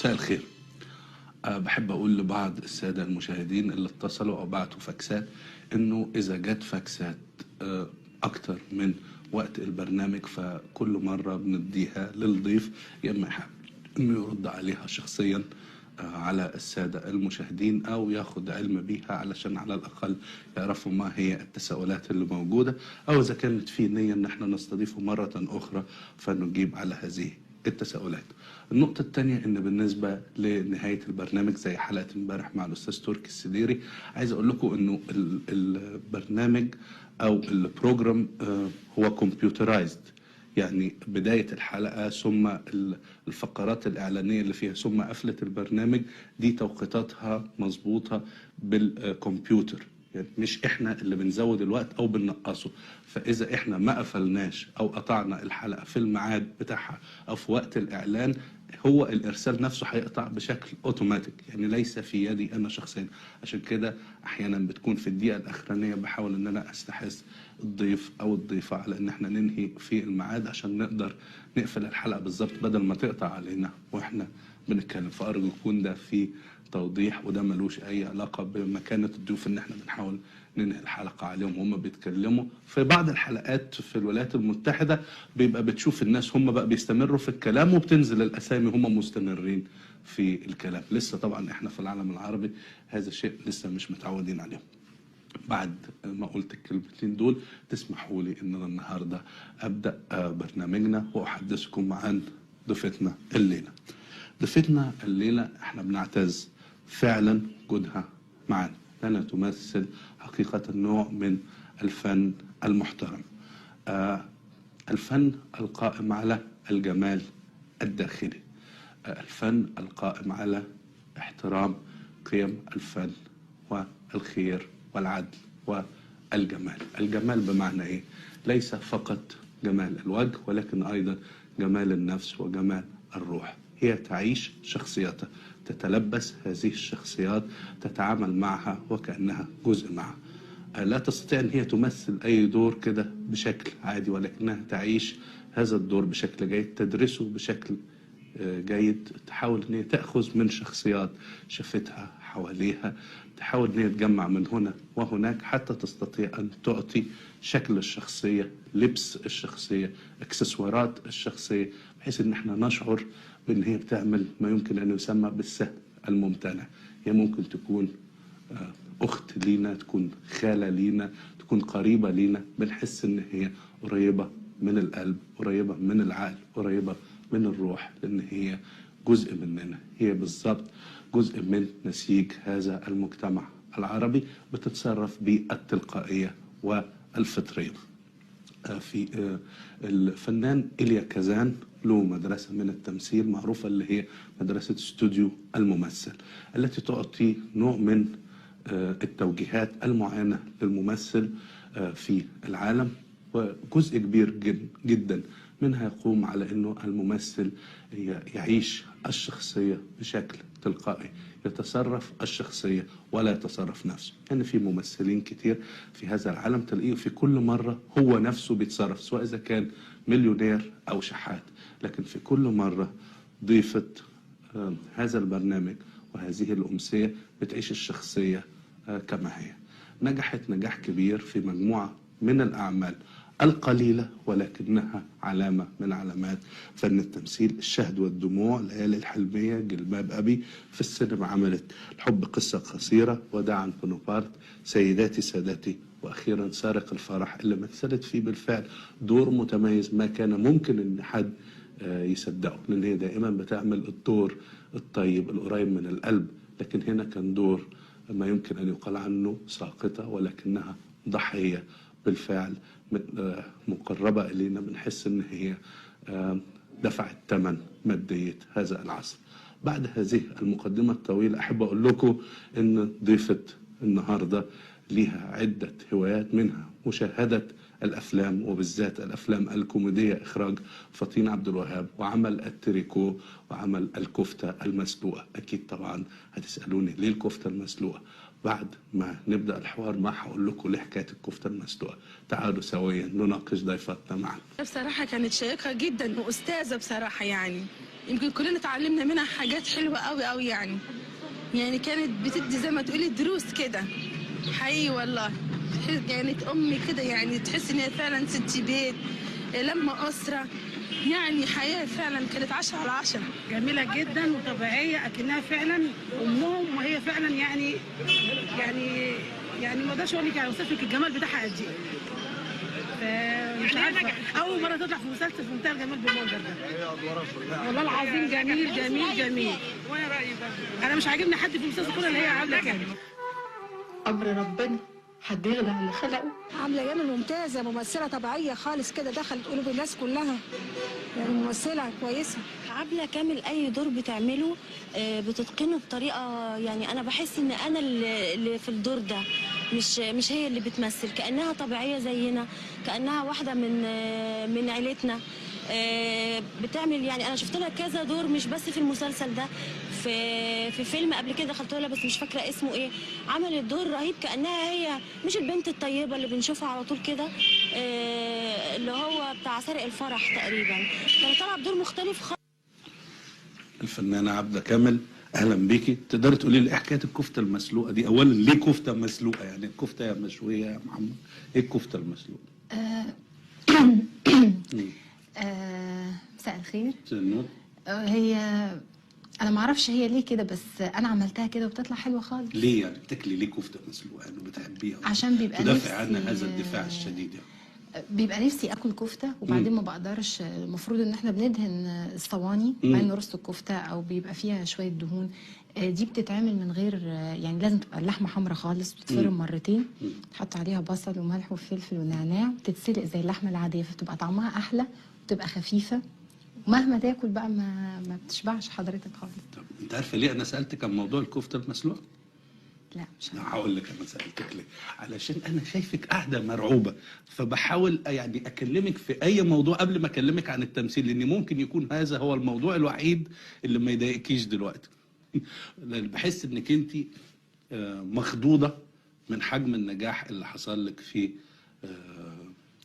مساء الخير. بحب أقول لبعض السادة المشاهدين اللي اتصلوا أو بعتوا فاكسات إنه إذا جت فاكسات أكتر من وقت البرنامج فكل مرة بنديها للضيف يا إما يحب إنه يرد عليها شخصيا على السادة المشاهدين أو ياخد علم بيها علشان على الأقل يعرفوا ما هي التساؤلات اللي موجودة، أو إذا كانت في نية إن احنا نستضيفه مرة أخرى فنجيب على هذه التساؤلات. النقطة الثانية إن بالنسبة لنهاية البرنامج زي حلقة امبارح مع الأستاذ تركي السديري، عايز أقول لكم إنه البرنامج أو البروجرام هو كمبيوترايزد، يعني بداية الحلقة ثم الفقرات الإعلانية اللي فيها ثم قفلة البرنامج دي توقيتاتها مظبوطة بالكمبيوتر، يعني مش احنا اللي بنزود الوقت او بننقصه. فاذا احنا ما قفلناش او قطعنا الحلقة في الميعاد بتاعها او في وقت الاعلان، هو الارسال نفسه هيقطع بشكل اوتوماتيك، يعني ليس في يدي انا شخصيا. عشان كده احيانا بتكون في الدقيقة الاخرانية بحاول ان انا استحث الضيف او الضيفة على ان احنا ننهي في الميعاد عشان نقدر نقفل الحلقة بالظبط بدل ما تقطع علينا واحنا بنتكلم. فارجو يكون ده في توضيح، وده ملوش اي علاقه بمكانه الضيوف ان احنا بنحاول ننهي الحلقه عليهم هم بيتكلموا. في بعض الحلقات في الولايات المتحده بيبقى بتشوف الناس هم بقى بيستمروا في الكلام وبتنزل الاسامي هم مستمرين في الكلام. لسه طبعا احنا في العالم العربي هذا الشيء لسه مش متعودين عليه. بعد ما قلت الكلمتين دول تسمحوا لي ان النهارده ابدا برنامجنا واحدثكم عن ضيفتنا الليله. ضيفتنا الليله احنا بنعتز فعلا وجودها معنا، لأنها تمثل حقيقة نوع من الفن المحترم، الفن القائم على الجمال الداخلي، الفن القائم على احترام قيم الفن والخير والعدل والجمال. الجمال بمعنى ايه؟ ليس فقط جمال الوجه ولكن ايضا جمال النفس وجمال الروح. هي تعيش شخصيتها، تتلبس هذه الشخصيات، تتعامل معها وكأنها جزء معها. لا تستطيع ان هي تمثل اي دور كده بشكل عادي، ولكنها تعيش هذا الدور بشكل جيد، تدرسه بشكل جيد، تحاول ان هي تأخذ من شخصيات شافتها حواليها، تحاول ان هي تجمع من هنا وهناك حتى تستطيع ان تعطي شكل الشخصية، لبس الشخصية، اكسسوارات الشخصية، بحيث ان احنا نشعر بان هي بتعمل ما يمكن ان يسمى بالسهل الممتنع. هي ممكن تكون اخت لينا، تكون خالة لينا، تكون قريبة لينا، بنحس ان هي قريبة من القلب، قريبة من العقل، قريبة من الروح، لان هي جزء مننا، هي بالضبط جزء من نسيج هذا المجتمع العربي، بتتصرف بالتلقائية والفطرية. في الفنان إيليا كازان له مدرسة من التمثيل معروفة اللي هي مدرسة استوديو الممثل، التي تعطي نوع من التوجيهات المعينة للممثل في العالم، وجزء كبير جدا منها يقوم على أنه الممثل يعيش الشخصية بشكل تلقائي، يتصرف الشخصية ولا يتصرف نفسه. يعني في ممثلين كتير في هذا العالم تلاقيه في كل مرة هو نفسه بيتصرف، سواء إذا كان مليونير أو شحات، لكن في كل مرة ضيفة هذا البرنامج وهذه الأمسية بتعيش الشخصية كما هي. نجحت نجاح كبير في مجموعة من الأعمال القليلة ولكنها علامة من علامات فن التمثيل. الشهد والدموع، ليالي الحلمية، جلباب أبي. في السينما عملت الحب قصة قصيرة، وداعا بونابرت، سيداتي سادتي، وأخيرا سارق الفرح، اللي مثلت فيه بالفعل دور متميز ما كان ممكن أن حد يصدقه، لأن هي دائما بتعمل الدور الطيب القريب من القلب، لكن هنا كان دور ما يمكن أن يقال عنه ساقطة ولكنها ضحية بالفعل مقربة إلينا، بنحس إن هي دفعت ثمن مادية هذا العصر. بعد هذه المقدمة الطويلة أحب أقول لكم إن ضيفة النهاردة ليها عدة هوايات، منها مشاهدة الأفلام وبالذات الأفلام الكوميدية إخراج فطين عبد الوهاب، وعمل التريكو وعمل الكفتة المسلوقة. أكيد طبعا هتسألوني ليه الكفتة المسلوقة؟ بعد ما نبدأ الحوار ما هقول لكم ليه حكاية الكفتة المسلوقة. تعالوا سويا نناقش ضيفتنا معنا. بصراحة كانت شيقة جدا وأستاذة بصراحة، يعني يمكن كلنا اتعلمنا منها حاجات حلوة قوي قوي يعني كانت بتدي زي ما تقولي دروس كده حقيقي والله. كانت أمي كده، يعني تحس إن هي فعلا ست بيت لما أسرة، يعني حياة فعلا كانت 10 على 10. جميلة جدا وطبيعية أكنها فعلا أمهم، وهي فعلا يعني ما اقدرش أقول لك يعني اوصف لك الجمال بتاعها قد إيه. مش عارفة أول مرة تطلع في مسلسل في منتهى الجمال بالمنظر ده. والله العظيم جميل جميل جميل. أنا مش عاجبني حد في المسلسل كله اللي هي عاملة كده. أمر ربنا حد يغلى على خلقه. عامله جمال ممتازه، ممثله طبيعيه خالص كده، دخلت قلوب الناس كلها، يعني ممثله كويسه. عبلة كامل اي دور بتعمله بتتقنه بطريقه، يعني انا بحس ان انا اللي في الدور ده، مش هي اللي بتمثل، كانها طبيعيه زينا، كانها واحده من عيلتنا. بتعمل، يعني انا شفت لها كذا دور، مش بس في المسلسل ده، في فيلم قبل كده دخلت لها بس مش فاكره اسمه ايه. عملت دور رهيب، كانها هي مش البنت الطيبه اللي بنشوفها على طول كده، اللي هو بتاع سارق الفرح تقريبا، كانت طالعه بدور مختلف خالص. الفنانة عبلة كامل، أهلا بيكي. تقدري تقولي لي إيه حكاية الكفتة المسلوقة دي؟ أولا ليه كفتة مسلوقة؟ يعني الكفتة يا مشوية يا محمد؟ إيه الكفتة المسلوقة؟ مساء الخير. النور. هي انا ما اعرفش هي ليه كده، بس انا عملتها كده وبتطلع حلوه خالص. ليه يعني بتاكلي ليه كفتة مسلوقة؟ يعني بتحبيها عشان بيبقى تدافع نفسي عنها هذا الدفاع الشديد يعني. بيبقى نفسي اكل كفته وبعدين ما بقدرش. المفروض ان احنا بندهن الصواني مع انه رز الكفته او بيبقى فيها شويه دهون. دي بتتعمل من غير، يعني لازم تبقى اللحمه حمراء خالص، بتتفرم مرتين، تحط عليها بصل وملح وفلفل ونعناع، وتتسلق زي اللحمه العاديه، فتبقى طعمها احلى وتبقى خفيفه، ومهما تاكل بقى ما بتشبعش حضرتك خالص. طب انت عارفه ليه انا سالتك عن موضوع الكفته المسلوقه؟ لا مش انا هقول لك انا سالتك ليه. علشان انا شايفك قاعده مرعوبه، فبحاول يعني اكلمك في اي موضوع قبل ما اكلمك عن التمثيل، لان ممكن يكون هذا هو الموضوع الوحيد اللي ما يضايقكيش دلوقتي. لان بحس انك انت مخضوضه من حجم النجاح اللي حصل لك في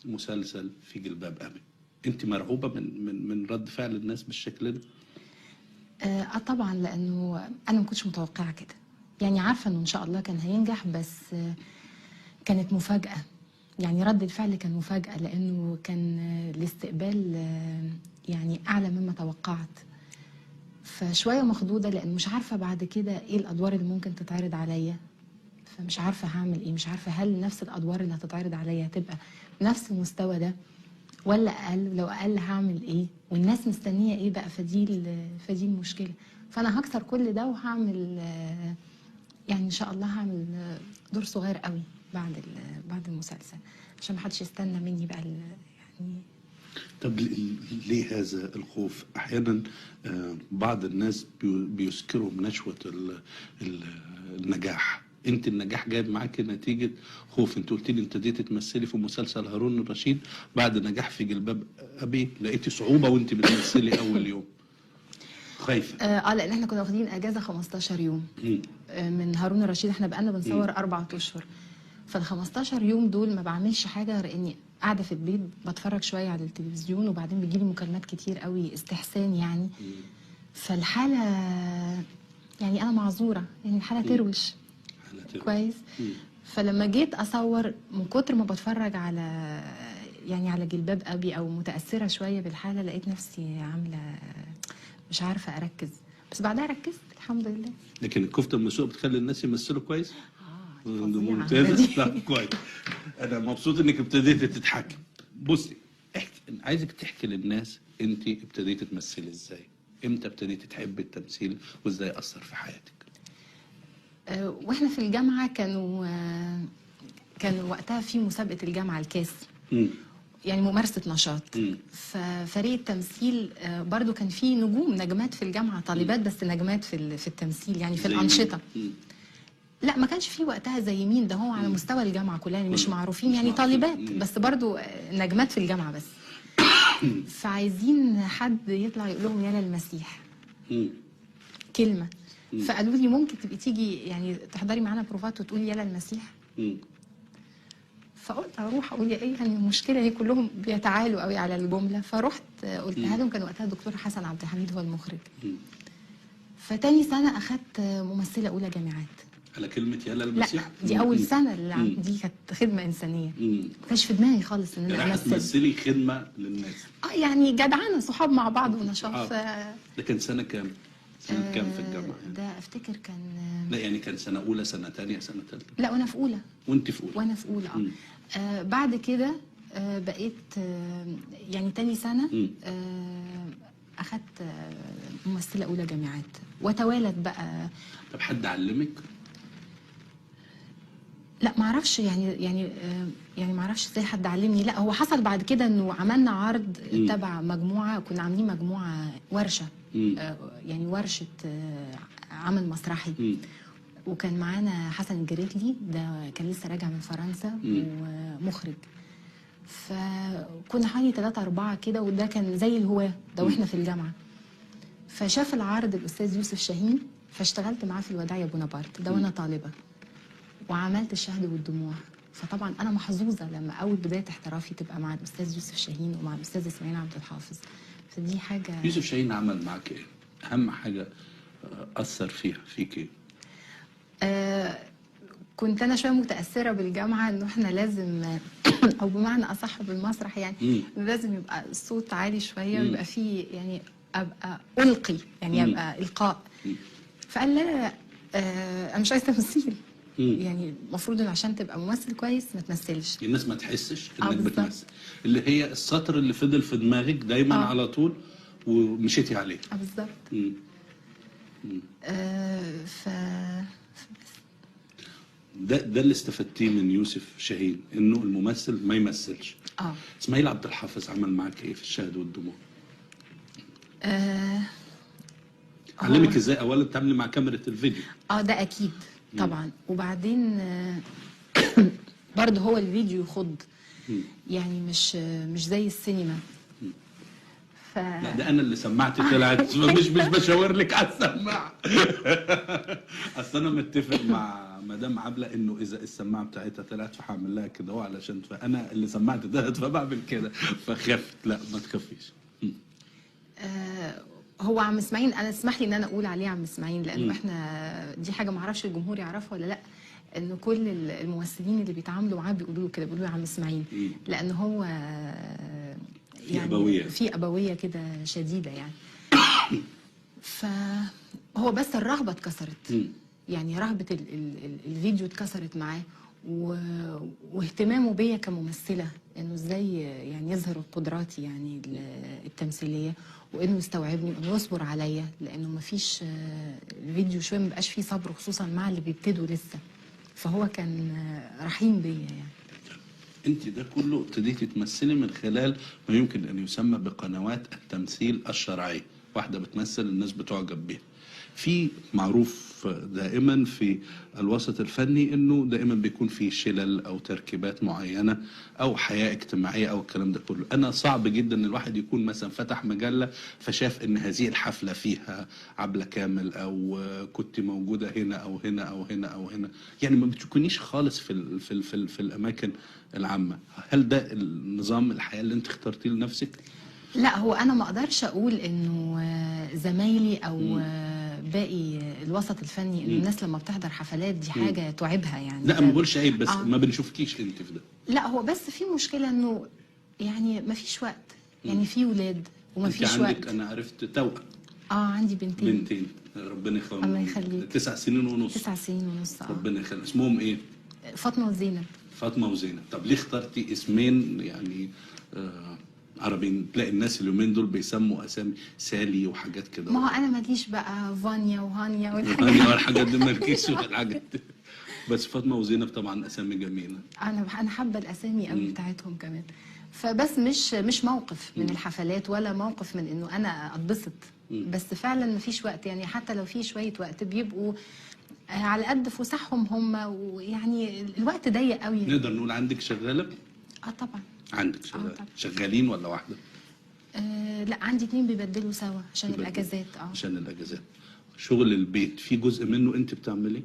مسلسل في جلباب ابي. انت مرعوبه من رد فعل الناس بالشكل ده؟ طبعا، لانه انا ما كنتش متوقعه كده، يعني عارفه انه ان شاء الله كان هينجح، بس كانت مفاجاه. يعني رد الفعل كان مفاجاه، لانه كان الاستقبال يعني اعلى مما توقعت. فشويه مخضوضه، لان مش عارفه بعد كده ايه الادوار اللي ممكن تتعرض عليا، فمش عارفه هعمل ايه، مش عارفه هل نفس الادوار اللي هتتعرض عليا هتبقى نفس المستوى ده ولا اقل، لو اقل هعمل ايه، والناس مستنيه ايه بقى. فدي المشكله. فانا هكسر كل ده وهعمل، يعني ان شاء الله هعمل دور صغير قوي بعد المسلسل، عشان ما حدش يستنى مني بقى يعني. طب ليه هذا الخوف؟ احيانا بعض الناس بيذكروا بنشوه النجاح. انت النجاح جايب معاكي نتيجه خوف. انت قلت لي انت ابتديتي تمثلي في مسلسل هارون الرشيد بعد نجاح في جلباب ابي، لقيتي صعوبه وانت بتمثلي اول يوم خايفه؟ لان احنا كنا واخدين اجازه 15 يوم من هارون الرشيد. احنا بقالنا بنصور 4 اشهر، فال 15 يوم دول ما بعملش حاجه غير اني قاعده في البيت بتفرج شويه على التلفزيون، وبعدين بيجي لي مكالمات كتير قوي استحسان يعني. فالحاله يعني انا معذوره، يعني الحاله تروش كويس. فلما جيت اصور، من كتر ما بتفرج على جلباب ابي او متاثره شويه بالحاله، لقيت نفسي عامله مش عارفه اركز، بس بعدها ركزت الحمد لله. لكن الكفته المسلوقه بتخلي الناس يمثلوا كويس؟ ممتازه. كويس. انا مبسوط انك ابتديتي تتحكم. بصي، عايزك تحكي للناس انت ابتديتي تمثلي ازاي؟ امتى ابتديتي تحبي التمثيل وازاي اثر في حياتك؟ واحنا في الجامعه كان وقتها في مسابقه الجامعه الكاس، يعني ممارسه نشاط. ففريق التمثيل برضو كان فيه نجوم نجمات في الجامعه، طالبات بس نجمات في التمثيل، يعني في الانشطه. لا ما كانش في وقتها زي مين، ده هو على مستوى الجامعه كلها يعني مش كله. معروفين مش يعني معروفين. طالبات بس برضو نجمات في الجامعه بس. فعايزين حد يطلع يقول لهم يا للمسيح مم. كلمه. فقالوا لي ممكن تبقي تيجي يعني تحضري معانا بروفات وتقولي يا للمسيح. مم. فقلت اروح اقول ايه يعني المشكله، هي كلهم بيتعالوا قوي على الجمله. فرحت قلتها لهم، كان وقتها الدكتور حسن عبد الحميد هو المخرج. فتاني سنه اخدت ممثله اولى جامعات. على كلمه يلا لا المسيح. دي اول سنه اللي دي كانت خدمه انسانيه. ما كانش في دماغي خالص ان انا راح امثل. تمثلي خدمه للناس. يعني جدعانه صحاب مع بعض ونشاط. ده كان سنه كام؟ سنه كام في الجامعه يعني؟ ده افتكر كان لا يعني كان سنه اولى، سنه ثانيه، سنه ثالثه؟ لا وانا في اولى. وانت في اولى؟ وانا في اولى بعد كده بقيت يعني تاني سنه اخدت ممثله اولى جامعات وتوالت بقى. طب حد علمك؟ لا ما اعرفش يعني ما اعرفش ازاي حد علمني. لا هو حصل بعد كده انه عملنا عرض تبع مجموعه، كنا عاملين مجموعه ورشه يعني ورشه عمل مسرحي. وكان معانا حسن الجريتلي، ده كان لسه راجع من فرنسا ومخرج. فكنا حوالي 3 4 كده، وده كان زي الهواه ده واحنا في الجامعه. فشاف العرض الاستاذ يوسف شاهين، فاشتغلت معاه في الوداع يا بونابرت ده وانا طالبه، وعملت الشهد والدموع. فطبعا انا محظوظه لما اول بدايه احترافي تبقى مع الاستاذ يوسف شاهين ومع الاستاذ اسماعيل عبد الحافظ. فدي حاجه. يوسف شاهين عمل معاك ايه؟ اهم حاجه اثر فيها فيك ايه؟ كنت انا شويه متاثره بالجامعه انه احنا لازم او بمعنى اصح بالمسرح يعني لازم يبقى الصوت عالي شويه ويبقى فيه يعني ابقى القي يعني ابقى القاء. فقال لا انا مش عايزه تمثيل. يعني المفروض ان عشان تبقى ممثل كويس ما تمثلش، الناس ما تحسش انك بتمثل، اللي هي السطر اللي فضل في دماغك دايما على طول ومشيتي عليه. بالظبط. ده اللي استفدتيه من يوسف شاهين، انه الممثل ما يمثلش. اسماعيل عبد الحافظ عمل معاك ايه في الشهد والدموع؟ علمك ازاي اولا تعملي مع كاميرا الفيديو؟ ده اكيد طبعا. وبعدين برضه هو الفيديو يخض يعني مش زي السينما. لا ده انا اللي سماعتي طلعت مش بشاور لك على السماعه. اصل انا متفق مع مدام عبله انه اذا السماعه بتاعتها طلعت فهعمل لها كده علشان فانا اللي سماعتي طلعت فبعمل كده فخفت. لا ما تخافيش. هو عم اسماعيل، انا اسمح لي ان انا اقول عليه عم اسماعيل لانه احنا دي حاجه ما اعرفش الجمهور يعرفها ولا لا، انه كل الممثلين اللي بيتعاملوا معاه بيقولوا له كده، بيقولوا له يا عم اسماعيل، لان هو يعني في ابويه كده شديده يعني. فهو بس الرهبه اتكسرت يعني رهبه الفيديو اتكسرت معاه واهتمامه بيا كممثله، انه ازاي يعني يظهر قدراتي يعني التمثيليه، وانه يستوعبني وانه يصبر عليا، لانه ما فيش الفيديو شويه ما بقاش فيه صبر خصوصا مع اللي بيبتدوا لسه. فهو كان رحيم بيا يعني. انت ده كله ابتديتي تمثلي من خلال ما يمكن ان يسمى بقنوات التمثيل الشرعيه، واحده بتمثل الناس بتعجب بيها. في معروف دائما في الوسط الفني انه دائما بيكون في شلل او تركيبات معينه او حياه اجتماعيه او الكلام ده كله. انا صعب جدا ان الواحد يكون مثلا فتح مجله فشاف ان هذه الحفله فيها عبله كامل او كنت موجوده هنا او هنا او هنا او هنا، يعني ما بتكونيش خالص في الاماكن العامه. هل ده النظام الحياه اللي انت اخترتيه لنفسك؟ لا هو انا ما اقدرش اقول انه زمايلي او باقي الوسط الفني انه الناس لما بتحضر حفلات دي حاجه تعبها يعني. لا ما بقولش عيب بس ما بنشوفكيش انت في ده. لا هو بس في مشكله انه يعني ما فيش وقت يعني في ولاد وما فيش وقت. عندك انا عرفت توأم. عندي بنتين. ربنا يخليهم. الله يخليك. 9 سنين ونص. 9 سنين ونص. ربنا يخليهم. اسمهم ايه؟ فاطمه وزينب. فاطمه وزينب. طب ليه اخترتي اسمين يعني عربيين؟ تلاقي الناس اليومين دول بيسموا اسامي سالي وحاجات كده. ما هو انا ماليش بقى فانيا وهانيا والحاجات دي مالكيش والحاجات دي. بس فاطمه وزينب طبعا اسامي جميله. انا حابه الاسامي قوي بتاعتهم كمان. فبس مش موقف من الحفلات ولا موقف من انه انا اتبسط، بس فعلا مفيش وقت يعني. حتى لو في شويه وقت بيبقوا على قد فسحهم هم، ويعني الوقت ضيق قوي. نقدر نقول عندك شغاله؟ طبعا. عندك شغاله. طبعا. شغالين ولا واحده؟ لا، عندي 2 بيبدلوا سوا عشان بيبدلوا. الاجازات. عشان الاجازات. شغل البيت في جزء منه انت بتعمليه؟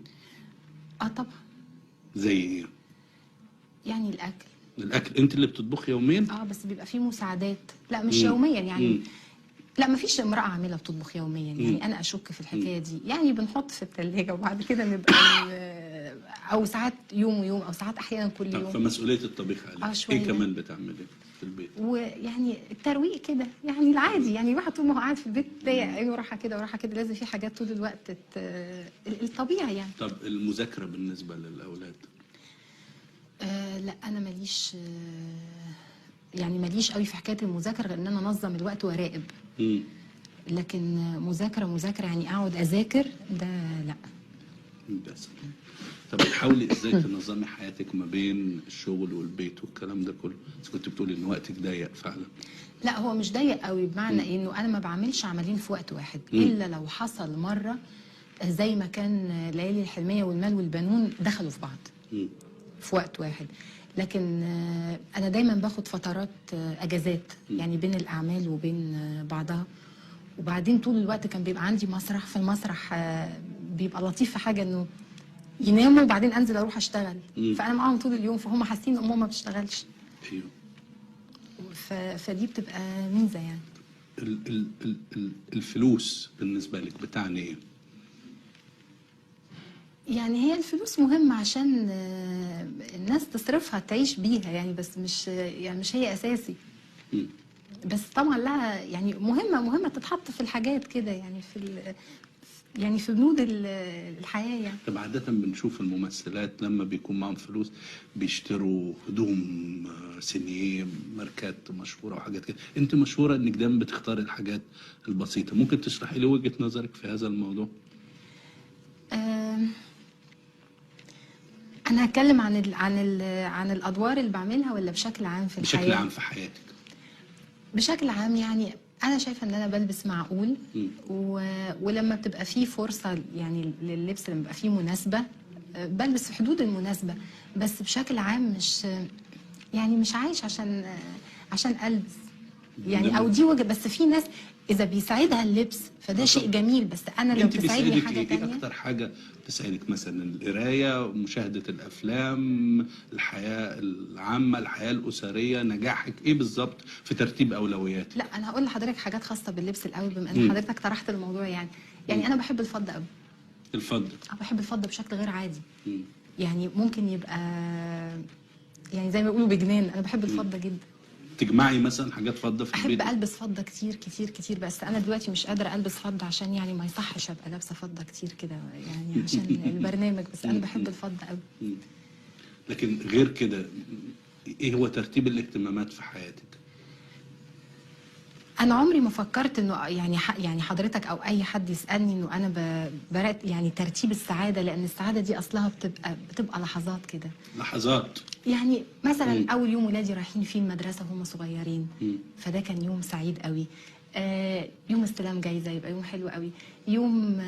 طبعا. زي ايه؟ يعني الاكل. الاكل انت اللي بتطبخي يوميا؟ بس بيبقى فيه مساعدات، لا مش يوميا يعني. لا، ما فيش امرأة عاملة بتطبخ يوميا يعني. أنا أشك في الحكاية دي يعني. بنحط في الثلاجة وبعد كده نبقى أو ساعات يوم ويوم، أو ساعات أحيانا كل يوم. فمسؤولية الطبيخ عليك. شوية. إيه كمان بتعملي في البيت؟ ويعني الترويق كده يعني العادي يعني. الواحد طول ما هو قاعد في البيت ضايق عينه راحة كده وراحة كده، لازم في حاجات طول الوقت الطبيعي يعني. طب المذاكرة بالنسبة للأولاد؟ لا، أنا ماليش يعني ماليش قوي في حكاية المذاكرة، غير إن أنا أنظم الوقت وأراقب. لكن مذاكرة يعني أقعد أذاكر ده لا. بس طب بتحاولي ازاي تنظمي حياتك ما بين الشغل والبيت والكلام ده كله؟ بس كنت بتقولي ان وقتك ضيق فعلا. لا، هو مش ضيق قوي، بمعنى انه انا ما بعملش عملين في وقت واحد. الا لو حصل مره زي ما كان ليالي الحلميه والمال والبنون دخلوا في بعض في وقت واحد. لكن انا دايما باخد فترات اجازات يعني بين الاعمال وبين بعضها. وبعدين طول الوقت كان بيبقى عندي مسرح. في المسرح بيبقى لطيف في حاجه انه يناموا وبعدين انزل اروح اشتغل. فانا معاهم طول اليوم، فهم حاسين ان امهم ما بتشتغلش. ايوه. فدي بتبقى ميزه يعني. الفلوس بالنسبه لك بتعني ايه؟ يعني هي الفلوس مهمه عشان الناس تصرفها تعيش بيها يعني، بس مش هي اساسي. بس طبعا لها يعني مهمه تتحط في الحاجات كده يعني في بنود الحياه يعني. طب عاده بنشوف الممثلات لما بيكون معاهم فلوس بيشتروا هدوم سينيه، ماركات مشهوره وحاجات كده. انت مشهوره انك دايما بتختاري الحاجات البسيطه، ممكن تشرحي لي وجهه نظرك في هذا الموضوع؟ انا هتكلم عن الادوار اللي بعملها ولا بشكل عام في الحياه؟ بشكل عام في حياتك. بشكل عام يعني انا شايفه ان انا بلبس معقول. ولما بتبقى فيه فرصه يعني لللبس، لما بيبقى فيه مناسبه بلبس في حدود المناسبه. بس بشكل عام مش عايش عشان البس يعني، او دي وجه. بس في ناس اذا بيساعدها اللبس فده شيء جميل، بس انا لو بتساعدني حاجه تانية. ايه اكتر حاجه تساعدك؟ مثلا القرايه، مشاهده الافلام، الحياه العامه، الحياه الاسريه، نجاحك، ايه بالظبط في ترتيب اولوياتك؟ لا، انا هقول لحضرتك حاجات خاصه باللبس الاول، بما ان حضرتك طرحت الموضوع يعني. انا بحب الفضه قوي. الفضه؟ بحب الفضه بشكل غير عادي. يعني ممكن يبقى يعني زي ما بيقولوا بجنان. انا بحب الفضه جدا. تجمعي مثلا حاجات فضه في البيت؟ احب البس فضه كتير كتير كتير، بس انا دلوقتي مش قادره البس فضه عشان يعني ما يصحش ابقى لابسه فضه كتير كده يعني عشان البرنامج. بس انا بحب الفضه قوي. لكن غير كده ايه هو ترتيب الاهتمامات في حياتك؟ انا عمري ما فكرت انه يعني حضرتك او اي حد يسالني انه انا برات يعني ترتيب السعاده، لان السعاده دي اصلها بتبقى لحظات كده. لحظات يعني مثلا اول يوم ولادي رايحين فيه المدرسه وهم صغيرين، فده كان يوم سعيد قوي. يوم استلام جايزه يبقى يوم حلو قوي. يوم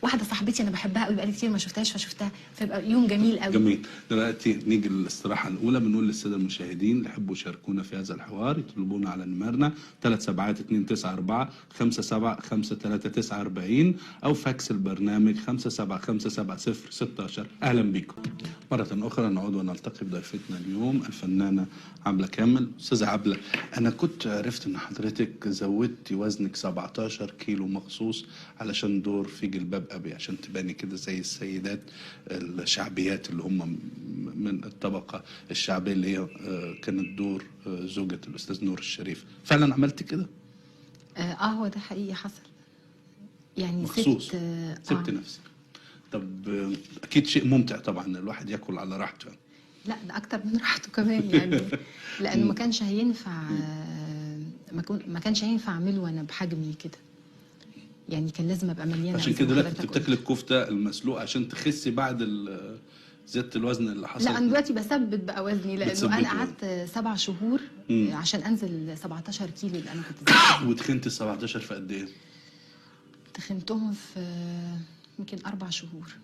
واحده صاحبتي انا بحبها قوي بقالي كتير ما شفتهاش فشفتها، فيبقى يوم جميل قوي. جميل. دلوقتي نيجي للاستراحه الاولى. بنقول للساده المشاهدين اللي يحبوا يشاركونا في هذا الحوار يطلبونا على نمرنا 37294 575339 او فاكس البرنامج 5757016. اهلا بكم مره اخرى. نعود ونلتقي بضيفتنا اليوم الفنانه عبلة كامل. استاذه عبلة، انا كنت عرفت ان حضرتك زودتي وزنك 17 كيلو مخصوص علشان دور في جلباب ابي، عشان تباني كده زي السيدات الشعبيات اللي هم من الطبقه الشعبيه اللي هي كانت دور زوجة الاستاذ نور الشريف. فعلا عملت كده؟ هو ده حقيقي حصل يعني. مخصوص سبت نفسك. طب اكيد شيء ممتع طبعا الواحد ياكل على راحته يعني. لا، ده اكتر من راحته كمان يعني. لانه ما كانش هينفع اعمله وانا بحجمي كده يعني. كان لازم ابقى مليانه. عشان كده دلوقتي كنت بتاكلي الكفته المسلوقه عشان تخسي بعد زياده الوزن اللي حصل؟ لا، انا دلوقتي بثبت بقى وزني، لانه انا قعدت 7 شهور عشان انزل 17 كيلو اللي انا كنت زيادة. وتخنت ال 17 في قد ايه؟ تخنتهم في يمكن 4 شهور.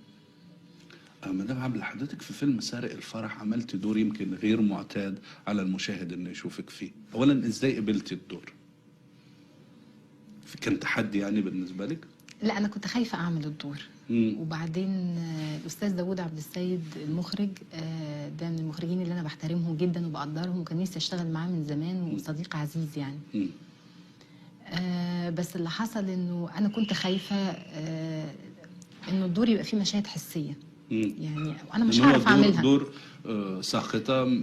مدام عبلة، حضرتك في فيلم سارق الفرح عملت دور يمكن غير معتاد على المشاهد انه يشوفك فيه. اولا ازاي قبلتي الدور؟ كان تحدي يعني بالنسبه لك؟ لا انا كنت خايفه اعمل الدور. وبعدين الاستاذ داوود عبد السيد المخرج، ده من المخرجين اللي انا بحترمهم جدا وبقدرهم، وكان نفسي اشتغل معاه من زمان، وصديق عزيز يعني. بس اللي حصل انه انا كنت خايفه انه الدور يبقى فيه مشاهد حسيه. يعني انا مش هعرف اعملها. دور ساخطه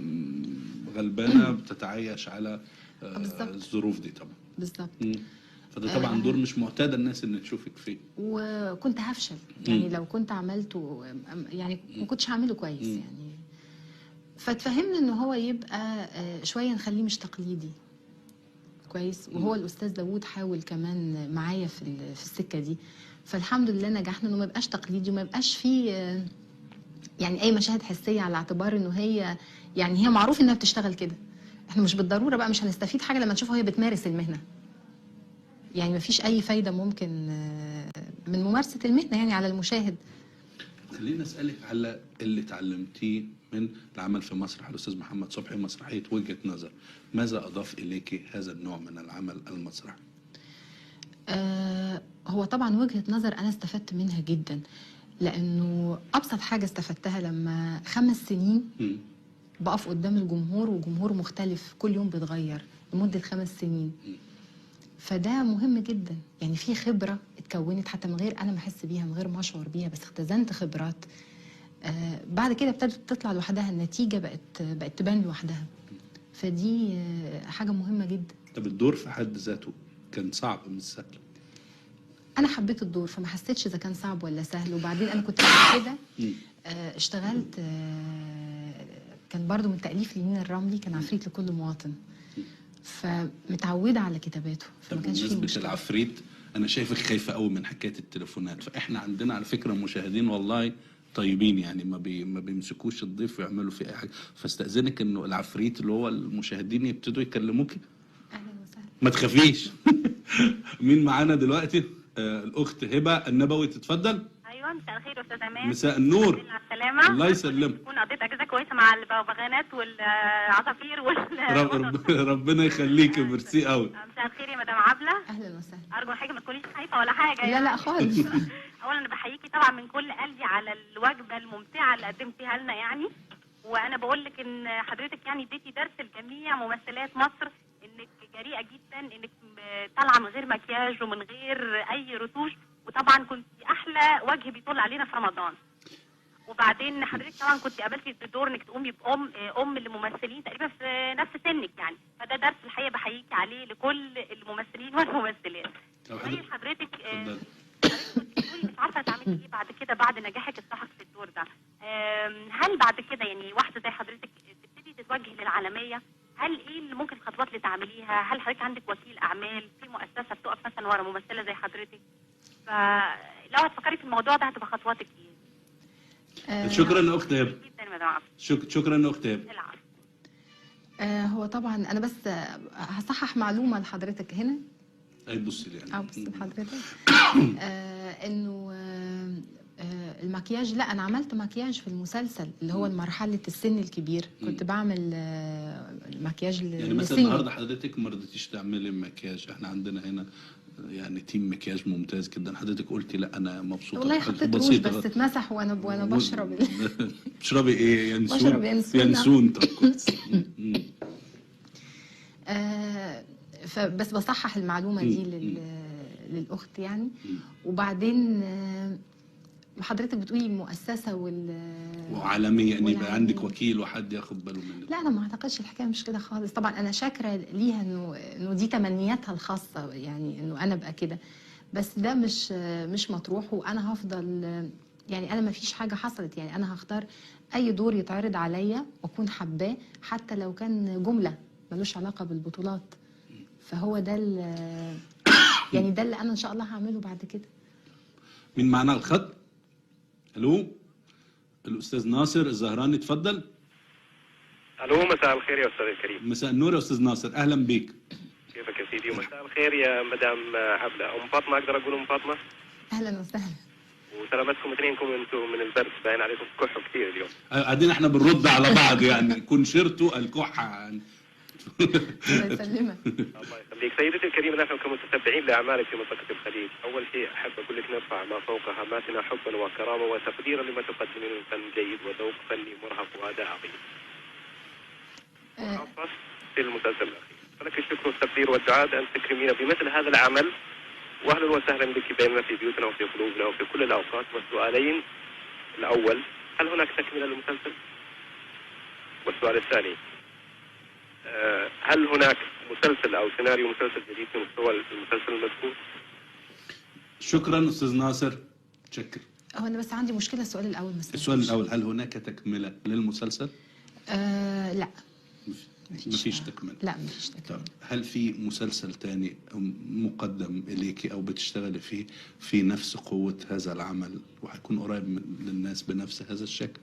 غلبانه بتتعايش على الظروف دي طبعا. بالظبط. فده طبعا دور مش معتاد الناس ان تشوفك فيه. وكنت هفشل يعني لو كنت عملته، يعني ما كنتش هعمله كويس يعني. فتفهمنا ان هو يبقى شويه نخليه مش تقليدي كويس. وهو الاستاذ داوود حاول كمان معايا في السكه دي، فالحمد لله نجحنا انه ما يبقاش تقليدي وما يبقاش فيه يعني اي مشاهد حسيه، على اعتبار انه هي يعني هي معروف انها بتشتغل كده. احنا مش بالضروره بقى مش هنستفيد حاجه لما نشوفها وهي بتمارس المهنه. يعني ما فيش اي فايده ممكن من ممارسه المهنه يعني على المشاهد. خليني اسالك على اللي اتعلمتيه من العمل في مسرح الاستاذ محمد صبحي، مسرحيه وجهه نظر. ماذا اضاف اليك هذا النوع من العمل المسرحي؟ هو طبعا وجهه نظر انا استفدت منها جدا، لانه ابسط حاجه استفدتها لما 5 سنين بقف قدام الجمهور، وجمهور مختلف كل يوم بيتغير لمده 5 سنين. فده مهم جدا، يعني في خبره اتكونت حتى من غير انا ما احس بيها، من غير ما اشعر بيها، بس اختزنت خبرات. بعد كده ابتدت تطلع لوحدها، النتيجه بقت تبان لوحدها. فدي حاجه مهمه جدا. طب الدور في حد ذاته كان صعب مش سهل؟ انا حبيت الدور فما حسيتش اذا كان صعب ولا سهل. وبعدين انا كنت قبل كده اشتغلت، كان برضو من تاليف لمين الرملي، كان عفريت لكل مواطن، فمتعوده على كتاباته، فما كانش فيه مشكله. العفريت انا شايفك خايفه قوي من حكايه التليفونات. فاحنا عندنا على فكره مشاهدين والله طيبين، يعني ما بيمسكوش الضيف ويعملوا فيه اي حاجه. فاستاذنك انه العفريت اللي هو المشاهدين يبتدوا يكلموكي. اهلا وسهلا. ما تخافيش. مين معانا دلوقتي؟ الاخت هبه النبوي، تتفضل. ايوه، مساء الخير يا استاذ عماد. مساء النور. السلامه. الله يسلمك. تكون قضيت اجازه كويسه مع البغبغانات والعصافير ربنا يخليكي، ميرسي قوي. مساء الخير يا مدام عبله. اهلا وسهلا. ارجو حاجه ما تكونيش خايفه ولا حاجه لا لا خالص. اولا انا بحييكي طبعا من كل قلبي على الوجبه الممتعه اللي قدمتيها لنا يعني. وانا بقول لك ان حضرتك يعني اديتي درس لجميع ممثلات مصر، انك جريئه جدا، انك طالعه من غير مكياج ومن غير اي رتوش، وطبعا كنت احلى وجه بيطل علينا في رمضان. وبعدين حضرتك طبعا كنت قابلتي بدور انك تقومي بام لممثلين تقريبا في نفس سنك يعني. فده درس الحقيقه بحييكي عليه لكل الممثلين والممثلات. حضرتك مش عارفه تعملي ايه بعد كده بعد نجاحك الساحق في الدور ده. هل بعد كده يعني واحده زي حضرتك تبتدي تتوجه للعالميه؟ هل ايه اللي ممكن الخطوات اللي تعمليها؟ هل حضرتك عندك وكيل اعمال في مؤسسه بتقف مثلا ورا ممثله زي حضرتك؟ فلو هتفكري في الموضوع ده هتبقى خطواتك ايه؟ شكرا اخت هبه. جدا شكرا اخت هبه. هو طبعا انا بس هصحح معلومه لحضرتك هنا. اي بصي لي يعني. بص لحضرتك. انه المكياج، لا انا عملت مكياج في المسلسل اللي هو مرحله السن الكبير. كنت بعمل مكياج يعني مثلا النهارده حضرتك ما رضيتيش تعملي مكياج. احنا عندنا هنا يعني تيم مكياج ممتاز جدا. حضرتك قلتي لا انا مبسوطه. والله حطيت روج بس اتمسح وانا بشرب. بتشربي ايه؟ ينسون. بشرب ينسون. طب كويس. فبس بصحح المعلومه دي للاخت يعني. وبعدين حضرتك بتقولي مؤسسه وعالميه ان يبقى عندك وكيل وحد ياخد باله منك. لا انا ما اعتقدش الحكايه مش كده خالص. طبعا انا شاكره ليها انه دي تمنياتها الخاصه، يعني انه انا ابقى كده، بس ده مش مطروح. وانا هفضل يعني انا ما فيش حاجه حصلت، يعني انا هختار اي دور يتعرض عليا واكون حباه حتى لو كان جمله ملوش علاقه بالبطولات. فهو ده يعني ده اللي انا ان شاء الله هعمله بعد كده. مين معنا على الخط؟ الو، الاستاذ ناصر الزهراني، اتفضل. الو، مساء الخير يا استاذ الكريم. مساء النور يا استاذ ناصر، اهلا بيك. كيفك يا سيدي؟ ومساء الخير يا مدام عبله. ام فاطمه، اقدر اقول ام فاطمه؟ اهلا وسهلا. وسلامتكم اثنينكم، انتم من البرد باين عليكم كحوا كثير اليوم. قاعدين احنا بنرد على بعض يعني كونشيرتو الكحة يعني. الله يسلمك. الله يخليك. سيدتي الكريمة، نحن كمتتبعين لأعمالك في منطقة الخليج، أول شيء أحب أقول لك نرفع ما فوق هاماتنا حبا وكرامة وتقديرا لما تقدمين من فن جيد وذوق فني مرهف وأداء عظيم. خاصة في المسلسل الأخير، فلك الشكر والتقدير والدعاء أن تكرمينا بمثل هذا العمل، وأهلا وسهلا بك بيننا في بيوتنا وفي قلوبنا وفي كل الأوقات. والسؤالين، الأول، هل هناك تكملة للمسلسل؟ والسؤال الثاني، هل هناك مسلسل أو سيناريو مسلسل جديد في مستوى المسلسل المذكور؟ شكرا أستاذ ناصر، شكر. هو أنا بس عندي مشكلة. السؤال الأول مثلا. السؤال الأول، هل هناك تكملة للمسلسل؟ لا، مفيش تكملة. لا مفيش تكملة. طب هل في مسلسل تاني مقدم إليكي أو بتشتغلي فيه في نفس قوة هذا العمل وهيكون قريب للناس بنفس هذا الشكل؟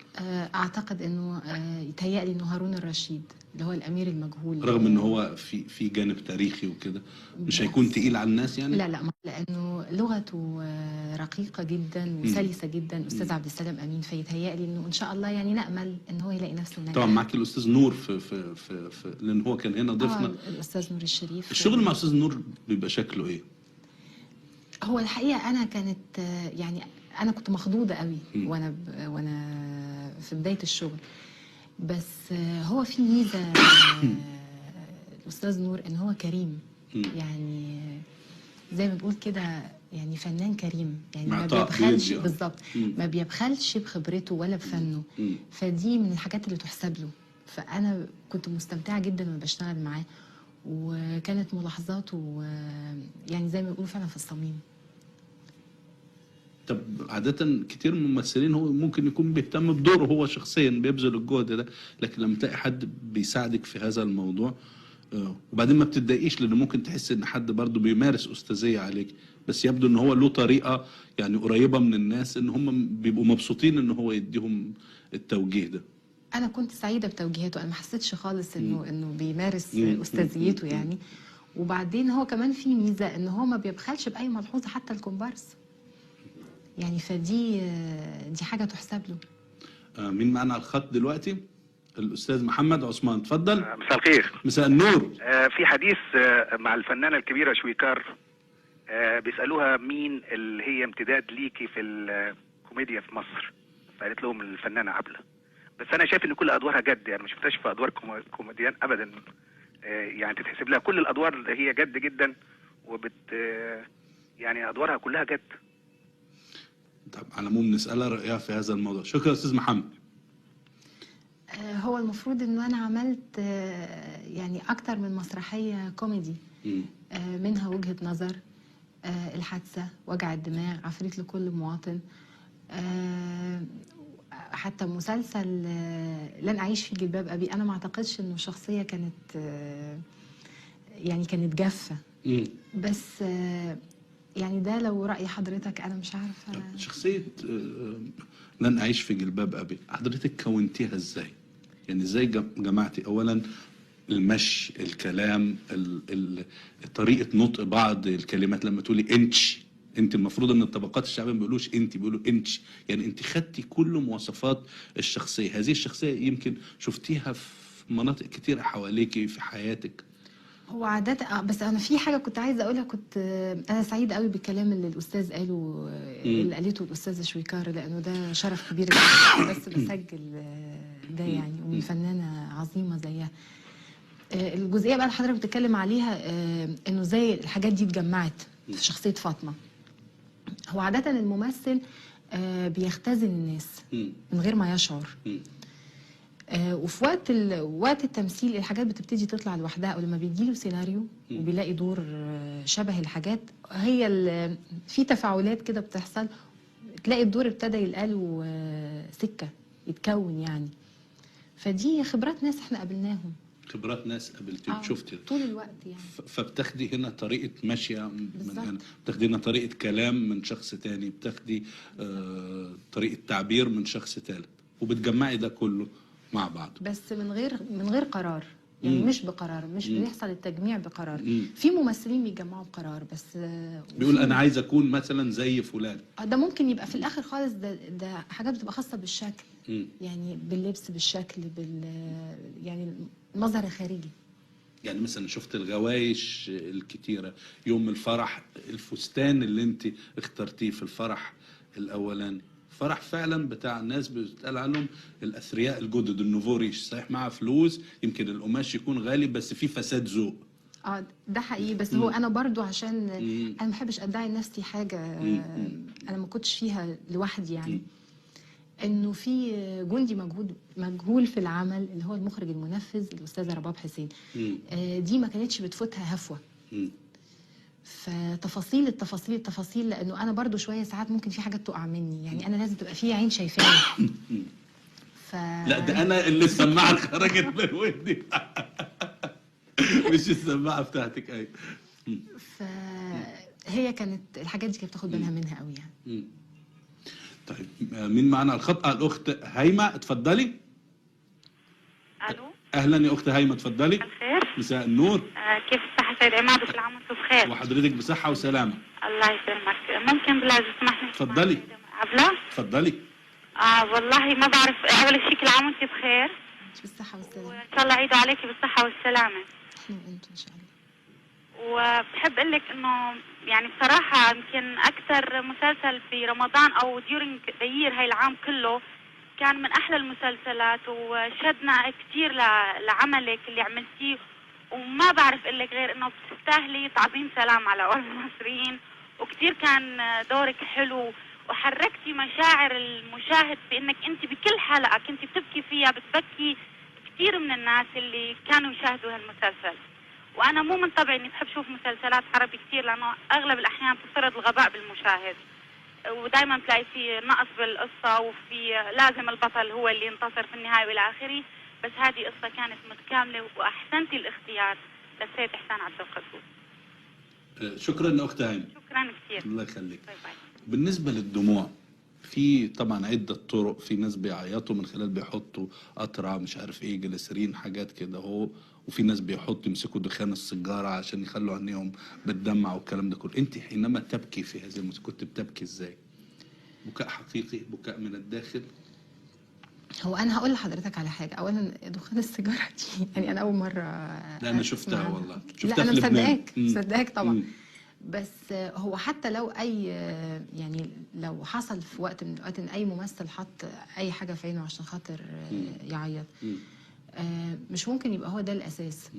أعتقد إنه يتهيألي إنه هارون الرشيد اللي هو الأمير المجهول، رغم إنه هو في جانب تاريخي وكده، مش هيكون تقيل على الناس يعني؟ لا، لأنه لغته رقيقة جدا وسلسة جدا أستاذ عبد السلام أمين، فيتهيألي إنه إن شاء الله يعني نأمل إن هو يلاقي نفسه النجاح. طبعا معك الأستاذ نور في لأن هو كان هنا ضيفنا. الأستاذ نور الشريف. الشغل مع أستاذ نور بيبقى شكله إيه؟ هو الحقيقة أنا كانت يعني أنا كنت مخضوضة قوي وأنا في بداية الشغل، بس هو في ميزة الأستاذ نور إن هو كريم، يعني زي ما بقول كده، يعني فنان كريم، يعني ما بيبخلش بالظبط، ما بيبخلش بخبرته ولا بفنه، فدي من الحاجات اللي تحسب له. فأنا كنت مستمتعة جدا وأنا بشتغل معاه، وكانت ملاحظاته يعني زي ما بيقولوا فعلا في الصميم. طب عادة كتير من الممثلين هو ممكن يكون بيهتم بدوره هو شخصيا، بيبذل الجهد ده، لكن لما تلاقي حد بيساعدك في هذا الموضوع وبعدين ما بتتضايقيش، لأنه ممكن تحس إن حد برضه بيمارس أستاذية عليك، بس يبدو إن هو له طريقة يعني قريبة من الناس، إن هم بيبقوا مبسوطين إن هو يديهم التوجيه ده. أنا كنت سعيدة بتوجيهاته، أنا ما حسيتش خالص إنه بيمارس أستاذيته يعني. وبعدين هو كمان في ميزة إن هو ما بيبخلش بأي ملحوظة حتى الكومبارس، يعني فدي حاجة تحسب له. مين معنا على الخط دلوقتي؟ الأستاذ محمد عثمان، اتفضل. مساء الخير. مساء النور. في حديث مع الفنانة الكبيرة شويكار، بيسألوها مين اللي هي امتداد ليكي في الكوميديا في مصر، فقالت لهم الفنانة عبلة. بس أنا شايف إن كل أدوارها جد، يعني ما شفتهاش في أدوار كوميديان أبدا، يعني تتحسب لها كل الأدوار هي جد جدا، يعني أدوارها كلها جد. طب على العموم نسألها رأيها في هذا الموضوع. شكرا أستاذ محمد. هو المفروض إنه أنا عملت يعني أكتر من مسرحية كوميدي، منها وجهة نظر، الحادثة، وجع الدماغ، عفريت لكل مواطن، حتى مسلسل لن أعيش في جلباب أبي. أنا ما أعتقدش إنه شخصية كانت يعني كانت جافة، بس يعني ده لو رأي حضرتك أنا مش عارفة. شخصية لن أعيش في جلباب أبي حضرتك كونتيها إزاي؟ يعني إزاي جمعتي أولا المشي، الكلام، طريقة نطق بعض الكلمات، لما تقولي انت المفروض ان الطبقات الشعبيه ما بيقولوش انت، بيقولوا انتش، يعني انت خدتي كل مواصفات الشخصيه. هذه الشخصيه يمكن شفتيها في مناطق كتيره حواليكي في حياتك. هو عادة بس أنا في حاجة كنت عايزة أقولها. كنت أنا سعيدة قوي بالكلام اللي الأستاذ قاله، اللي قالته الأستاذة شويكار، لأنه ده شرف كبير بس بسجل ده يعني، ومن فنانة عظيمة زيها. الجزئية بقى اللي حضرتك بتتكلم عليها، إنه زي الحاجات دي اتجمعت في شخصية فاطمة. هو عادة الممثل بيختزن الناس من غير ما يشعر، وفي وقت التمثيل الحاجات بتبتدي تطلع لوحدها، او لما بيجيله سيناريو وبيلاقي دور شبه الحاجات، هي في تفاعلات كده بتحصل، تلاقي الدور ابتدى يلقاله سكه يتكون يعني. فدي خبرات ناس احنا قابلناهم، خبرات ناس قابلتي شفتي طول الوقت يعني. فبتاخدي هنا طريقه ماشيه من هنا، بتاخدي هنا طريقه كلام من شخص تاني، بتاخدي طريقه تعبير من شخص ثالث، وبتجمعي ده كله مع بعض، بس من غير قرار. يعني مش بقرار، مش بيحصل التجميع بقرار. في ممثلين بيتجمعوا بقرار بس بيقول انا عايز اكون مثلا زي فلان. ده ممكن يبقى في الاخر خالص، ده حاجات بتبقى خاصه بالشكل، يعني باللبس، بالشكل، يعني المظهر الخارجي. يعني مثلا شفت الغوايش الكتيرة يوم الفرح، الفستان اللي انت اخترتيه في الفرح الاولاني فرح فعلا بتاع الناس بتقال عنهم الاثرياء الجدد، النوفوريش، صحيح معاه فلوس، يمكن القماش يكون غالي بس في فساد ذوق. ده حقيقي، بس هو انا برضو عشان انا ما بحبش ادعي لنفسي حاجه انا ما كنتش فيها لوحدي، يعني انه في جندي مجهول في العمل اللي هو المخرج المنفذ الاستاذه رباب حسين. دي ما كانتش بتفوتها هفوه. فتفاصيل التفاصيل لانه انا برضو شويه ساعات ممكن في حاجات تقع مني، يعني انا لازم تبقى في عين شايفاني. لا ده انا اللي السماعه خرجت من ودني مش السماعه بتاعتك. ايوه. فهي كانت الحاجات دي كانت بتاخد بالها منها قوي يعني. طيب مين معنا على الخط؟ الاخت هيمه، اتفضلي. الو. اهلا يا اخت هيمه، اتفضلي. الخير. مساء النور. كيف الصحه سيد عماد؟ وكل عام وانتم بخير. وحضرتك بصحه وسلامه. الله يسلمك. ممكن بالله اذا سمحت اتفضلي. عبله. اتفضلي. والله ما بعرف. اول شيء كل عام وانت بخير. بالصحه والسلامه. وان شاء الله عيد عليكي بالصحه والسلامه. احنا وانتم ان شاء الله. وبحب اقول لك انه يعني بصراحه يمكن اكثر مسلسل في رمضان او ديورنج ذا يير هاي العام كله كان من احلى المسلسلات، وشدنا كثير لعملك اللي عملتيه، وما بعرف اقول لك غير انه بتستاهلي تعظيم سلام على اول المصريين، وكثير كان دورك حلو، وحركتي مشاعر المشاهد بانك انت بكل حلقه كنت بتبكي فيها، بتبكي كثير من الناس اللي كانوا يشاهدوا هالمسلسل. وانا مو من طبعي اني بحب اشوف مسلسلات عربي كثير، لانه اغلب الاحيان بتفترض الغباء بالمشاهد، ودائما بتلاقي في نقص بالقصه، وفي لازم البطل هو اللي ينتصر في النهايه والى اخره. بس هذه قصه كانت متكامله، واحسنتي الاختيار للسيد احسان عبد القدوس. شكرا اخت هيمه. شكرا كثير. الله يخليك. باي باي. بالنسبه للدموع، في طبعا عده طرق، في ناس بيعيطوا من خلال بيحطوا قطره مش عارف ايه، جليسرين، حاجات كده اهو، وفي ناس بيحطوا يمسكوا دخان السيجاره عشان يخلوا عينيهم بتدمع والكلام ده كله. انت حينما تبكي في هذه الموسيقى كنت بتبكي ازاي؟ بكاء حقيقي، بكاء من الداخل؟ هو انا هقول لحضرتك على حاجه. اولا دخان السيجاره دي يعني انا اول مره. لا انا شفتها والله، شفتها. لا انا مصدقاك طبعا. بس هو حتى لو اي يعني لو حصل في وقت من الاوقات ان اي ممثل حط اي حاجه في عينه عشان خاطر يعيط، مش ممكن يبقى هو ده الاساس،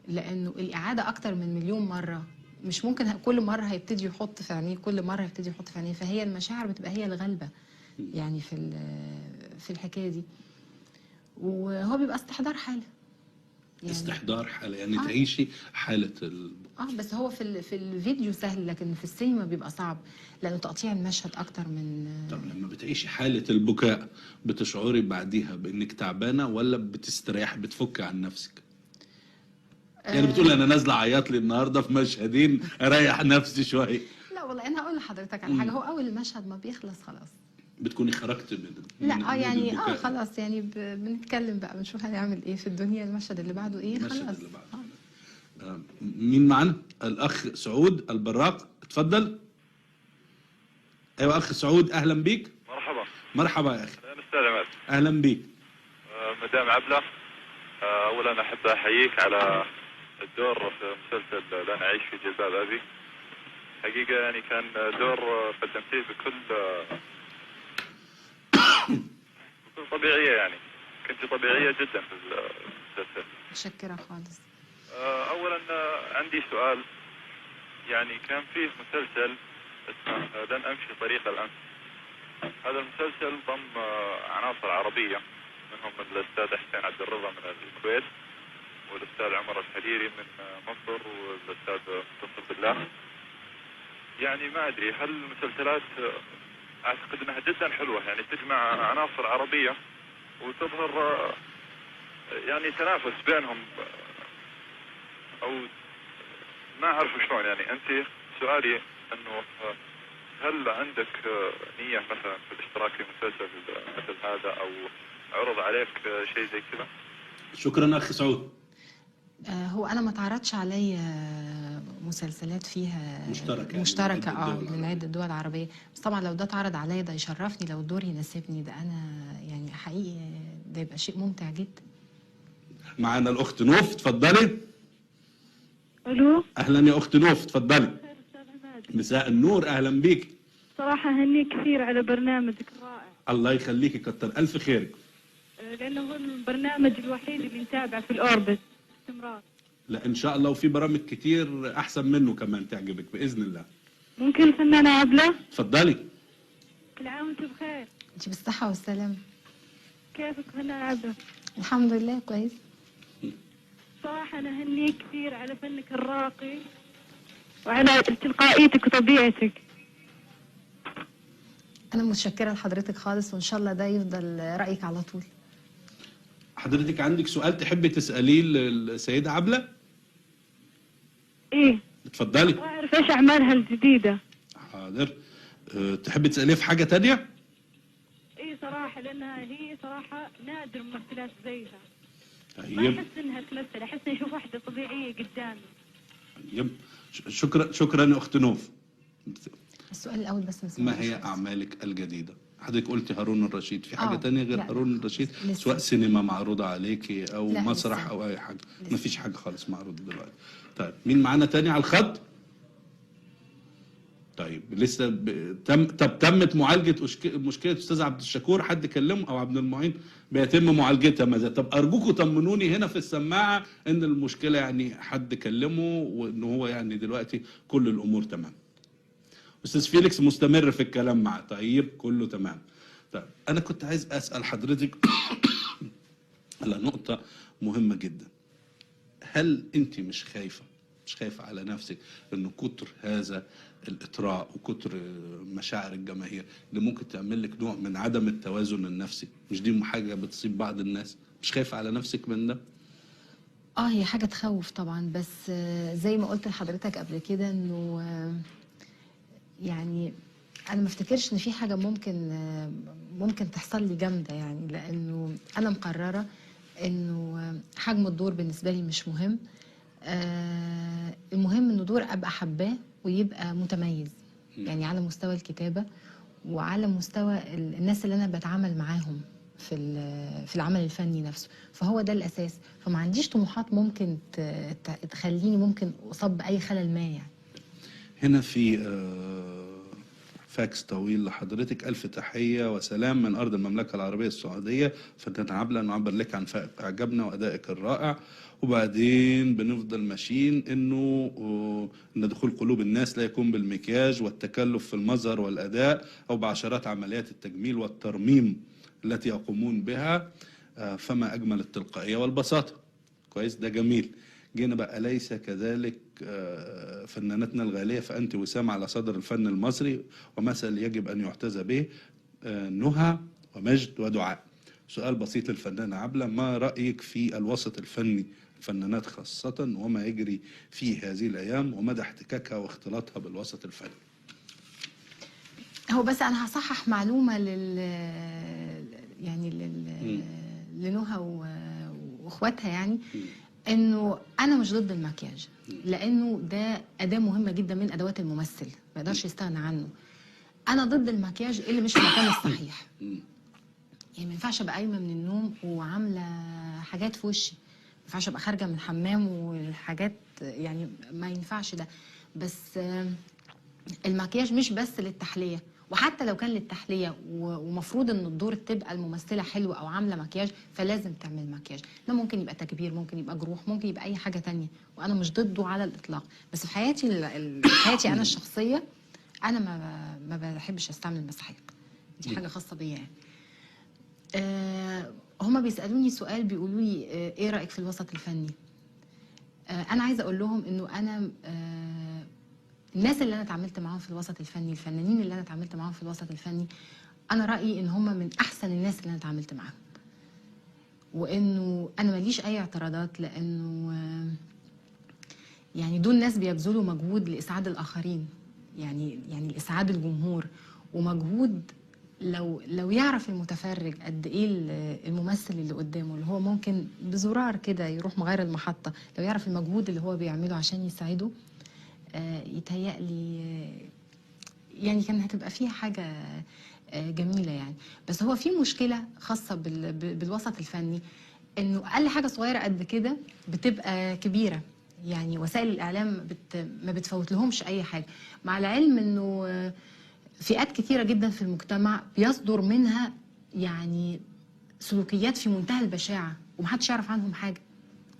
لانه الاعاده اكتر من مليون مره، مش ممكن كل مره هيبتدي يحط في عينيه، كل مره هيبتدي يحط في عينيه، فهي المشاعر بتبقى هي الغالبه يعني في الحكايه دي. وهو بيبقى استحضار حاله، يعني استحضار حاله، يعني تعيشي حاله بس هو في الفيديو سهل، لكن في السينما بيبقى صعب لانه تقطيع المشهد اكتر من. طب لما بتعيشي حاله البكاء بتشعري بعديها بانك تعبانه ولا بتستريح، بتفك عن نفسك؟ يعني بتقول انا نازله عيط لي النهارده في مشهدين اريح نفسي شويه. لا والله انا هقول لحضرتك على حاجه. هو اول المشهد ما بيخلص خلاص بتكوني خرجت من لا يعني خلاص، يعني بنتكلم بقى، بنشوف هنعمل ايه في الدنيا، المشهد اللي بعده ايه، خلاص. المشهد اللي بعده. مين معنا؟ الاخ سعود البراق، اتفضل. ايوه اخ سعود، اهلا بيك. مرحبا. مرحبا يا اخي. اهلا استاذ عماد. اهلا بيك. مدام عبله، اولا احب احييك على الدور في مسلسل لا نعيش في جلباب ابي. حقيقه يعني كان دور قدمتيه بكل طبيعيه، يعني كنت طبيعيه جدا في المسلسل. متشكره خالص. اولا عندي سؤال. يعني كان فيه مسلسل اسمه لن امشي طريق الامس. هذا المسلسل ضم عناصر عربيه، منهم الاستاذ حسين عبد الرضا من الكويت، والاستاذ عمر الحريري من مصر، والاستاذ متصل بالله. يعني ما ادري، هل المسلسلات اعتقد انها جدا حلوه، يعني تجمع عناصر عربيه وتظهر يعني تنافس بينهم، او ما اعرف شلون. يعني انت سؤالي انه هل عندك نيه مثلا في الاشتراك في مسلسل مثل هذا، او عرض عليك شيء زي كذا؟ شكرا اخي سعود. هو انا ما اتعرضش عليا مسلسلات فيها مشتركه من عده دول عربيه، بس طبعا لو ده اتعرض عليا ده يشرفني، لو الدور يناسبني ده انا يعني حقيقي ده يبقى شيء ممتع جدا. معانا الاخت نوف، اتفضلي. الو، اهلا يا اخت نوف، اتفضلي. مساء النور، اهلا بيك. صراحة هنيك كثير على برنامجك الرائع. الله يخليكي، كتر الف خيرك. لانه هو البرنامج الوحيد اللي نتابعه في الاوربت باستمرار. لا ان شاء الله، وفي برامج كتير احسن منه كمان تعجبك باذن الله. ممكن الفنانة عبلة؟ اتفضلي. كل عام وانت بخير. انت بالصحة والسلامة. كيفك فنانة عبلة؟ الحمد لله كويس. صراحة انا هنيك كثير على فنك الراقي وعلى تلقائيتك وطبيعتك. انا متشكرة لحضرتك خالص، وان شاء الله ده يفضل رأيك على طول. حضرتك عندك سؤال تحبي تسأليه للسيدة عبلة؟ ايه اتفضلي. واعرف ايش اعمالها الجديدة. حاضر. تحبي تسأليه في حاجة تانية؟ ايه صراحة لانها هي صراحة نادر ممثلات زيها. ما طيب. احس انها تمثل، احس اني اشوف واحدة طبيعية قدامي. طيب. شكرا يا اخت نوف. السؤال الاول بس ما هي اعمالك الجديدة؟ حضرتك قلتي هارون الرشيد، في حاجة تانية غير لا هارون الرشيد؟ لسه. سواء سينما معروضة عليكي او لا مسرح لسه. او اي حاجة؟ ما فيش حاجة خالص معروضة دلوقتي. طيب مين معانا تاني على الخط؟ طيب لسه تمت معالجة مشكلة أستاذ عبد الشكور، حد كلمه أو عبد المعين بيتم معالجتها ماذا؟ طب أرجوكم طمنوني هنا في السماعة إن المشكلة يعني حد كلمه وإن هو يعني دلوقتي كل الأمور تمام. أستاذ فيليكس مستمر في الكلام معه، طيب كله تمام. طيب أنا كنت عايز أسأل حضرتك على نقطة مهمة جدا. هل أنت مش خايفة على نفسك إنه كتر هذا الإطراء وكتر مشاعر الجماهير اللي ممكن تعمل لك نوع من عدم التوازن النفسي؟ مش دي حاجة بتصيب بعض الناس؟ مش خايفة على نفسك من ده؟ هي حاجة تخوف طبعا، بس زي ما قلت لحضرتك قبل كده انه يعني انا ما افتكرش ان في حاجة ممكن تحصل لي جامدة، يعني لانه انا مقررة انه حجم الدور بالنسبة لي مش مهم. المهم انه دور ابقى حباه ويبقى متميز، يعني على مستوى الكتابة وعلى مستوى الناس اللي انا بتعامل معاهم في العمل الفني نفسه، فهو ده الاساس. فما عنديش طموحات ممكن تخليني ممكن اصاب باي خلل ما يعني. هنا في فاكس طويل لحضرتك. ألف تحية وسلام من أرض المملكة العربية السعودية، فنانة عبلة، نعبر لك عن فائق إعجابنا وأدائك الرائع. وبعدين بنفضل ماشيين إن دخول قلوب الناس لا يكون بالمكياج والتكلف في المظهر والأداء أو بعشرات عمليات التجميل والترميم التي يقومون بها، فما أجمل التلقائية والبساطة. كويس، ده جميل. جينا بقى ليس كذلك فنانتنا الغالية، فأنت وسام على صدر الفن المصري ومثل يجب أن يحتذى به، نهى ومجد ودعاء. سؤال بسيط للفنانة عبلة، ما رأيك في الوسط الفني، الفنانات خاصة، وما يجري فيه هذه الأيام ومدى احتكاكها واختلاطها بالوسط الفني؟ هو بس أنا هصحح معلومة لنهى واخواتها، يعني انه انا مش ضد المكياج، لانه ده اداه مهمه جدا من ادوات الممثل ما يقدرش يستغنى عنه. انا ضد المكياج اللي مش في المكان الصحيح. يعني ما ينفعش ابقى قايمه من النوم وعامله حاجات في وشي، ما ينفعش ابقى خارجه من الحمام والحاجات، يعني ما ينفعش ده. بس المكياج مش بس للتحليه، وحتى لو كان للتحليه ومفروض ان الدور تبقى الممثله حلوه او عامله مكياج، فلازم تعمل مكياج. ده ممكن يبقى تكبير، ممكن يبقى جروح، ممكن يبقى اي حاجه تانية، وانا مش ضده على الاطلاق. بس في حياتي انا الشخصيه انا ما بحبش استعمل مسحيق، دي حاجه خاصه بيا يعني. هما بيسالوني سؤال، بيقولوا لي ايه رايك في الوسط الفني؟ انا عايزه اقول لهم انه انا الناس اللي انا اتعاملت معاهم في الوسط الفني، الفنانين اللي انا اتعاملت معاهم في الوسط الفني، انا رايي ان هم من احسن الناس اللي انا اتعاملت معاهم، وانه انا ماليش اي اعتراضات، لانه يعني دول ناس بيبذلوا مجهود لاسعاد الاخرين، يعني لاسعاد الجمهور، ومجهود لو يعرف المتفرج قد ايه الممثل اللي قدامه، اللي هو ممكن بزرار كده يروح مغير المحطة، لو يعرف المجهود اللي هو بيعمله عشان يساعده، يتهيألي يعني كان هتبقى فيها حاجة جميلة يعني. بس هو في مشكلة خاصة بالوسط الفني، انه اقل حاجة صغيرة قد كده بتبقى كبيرة. يعني وسائل الاعلام ما بتفوت لهمش اي حاجة، مع العلم انه فئات كتيرة جدا في المجتمع بيصدر منها يعني سلوكيات في منتهى البشاعة ومحدش يعرف عنهم حاجة.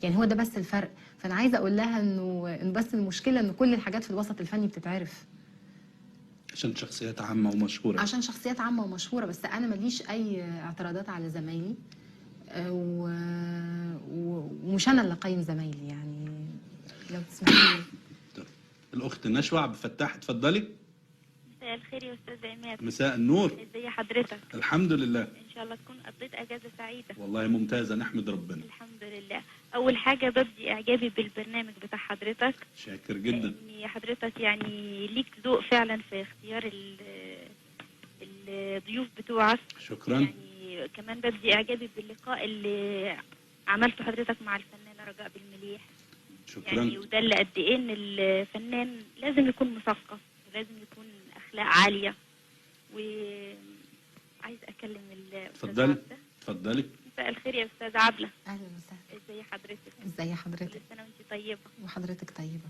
يعني هو ده بس الفرق. فأنا عايزة أقول لها إنه بس المشكلة إن كل الحاجات في الوسط الفني بتتعرف عشان شخصيات عامة ومشهورة. عشان شخصيات عامة ومشهورة. بس أنا ماليش أي اعتراضات على زمايلي، ومش أنا اللي أقيم زمايلي يعني، لو تسمحي. الأخت نشوى عبد الفتاح، اتفضلي. مساء الخير يا استاذ عماد. مساء النور. ازي حضرتك؟ الحمد لله. ان شاء الله تكون قضيت اجازه سعيده. والله ممتازه، نحمد ربنا. الحمد لله. اول حاجه ببدي اعجابي بالبرنامج بتاع حضرتك. شاكر جدا. يعني حضرتك يعني ليك ذوق فعلا في اختيار الضيوف بتوعك. شكرا. يعني كمان ببدي اعجابي باللقاء اللي عملته حضرتك مع الفنانه رجاء بالمليح. شكرا. يعني وده اللي قد ايه ان الفنان لازم يكون مثقف ولازم يكون اخلاق عاليه. وعايز اكلم اتفضلي اتفضلي. مساء الخير يا استاذ عبله. اهلا وسهلا. ازي حضرتك؟ ازي حضرتك؟ كل سنه وانت طيبه. وحضرتك طيبه.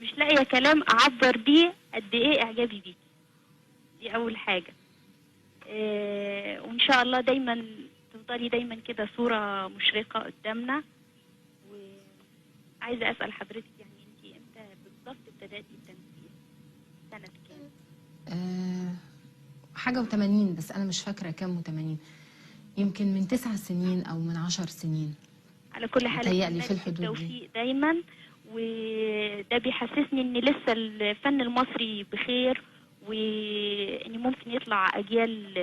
مش لاقيه كلام اعبر بيه قد ايه اعجابي بيكي. دي اول حاجه. وان شاء الله دايما تفضلي دايما كده صوره مشرقه قدامنا. وعايزه اسال حضرتك يعني انت امتى بالظبط ابتداتي التمثيل؟ سنه كام؟ حاجه و80، بس انا مش فاكره كام و80. يمكن من 9 سنين او من 10 سنين. على كل حال متهيألي في الحدود دي. التوفيق دايما، وده بيحسسني ان لسه الفن المصري بخير، وان ممكن يطلع اجيال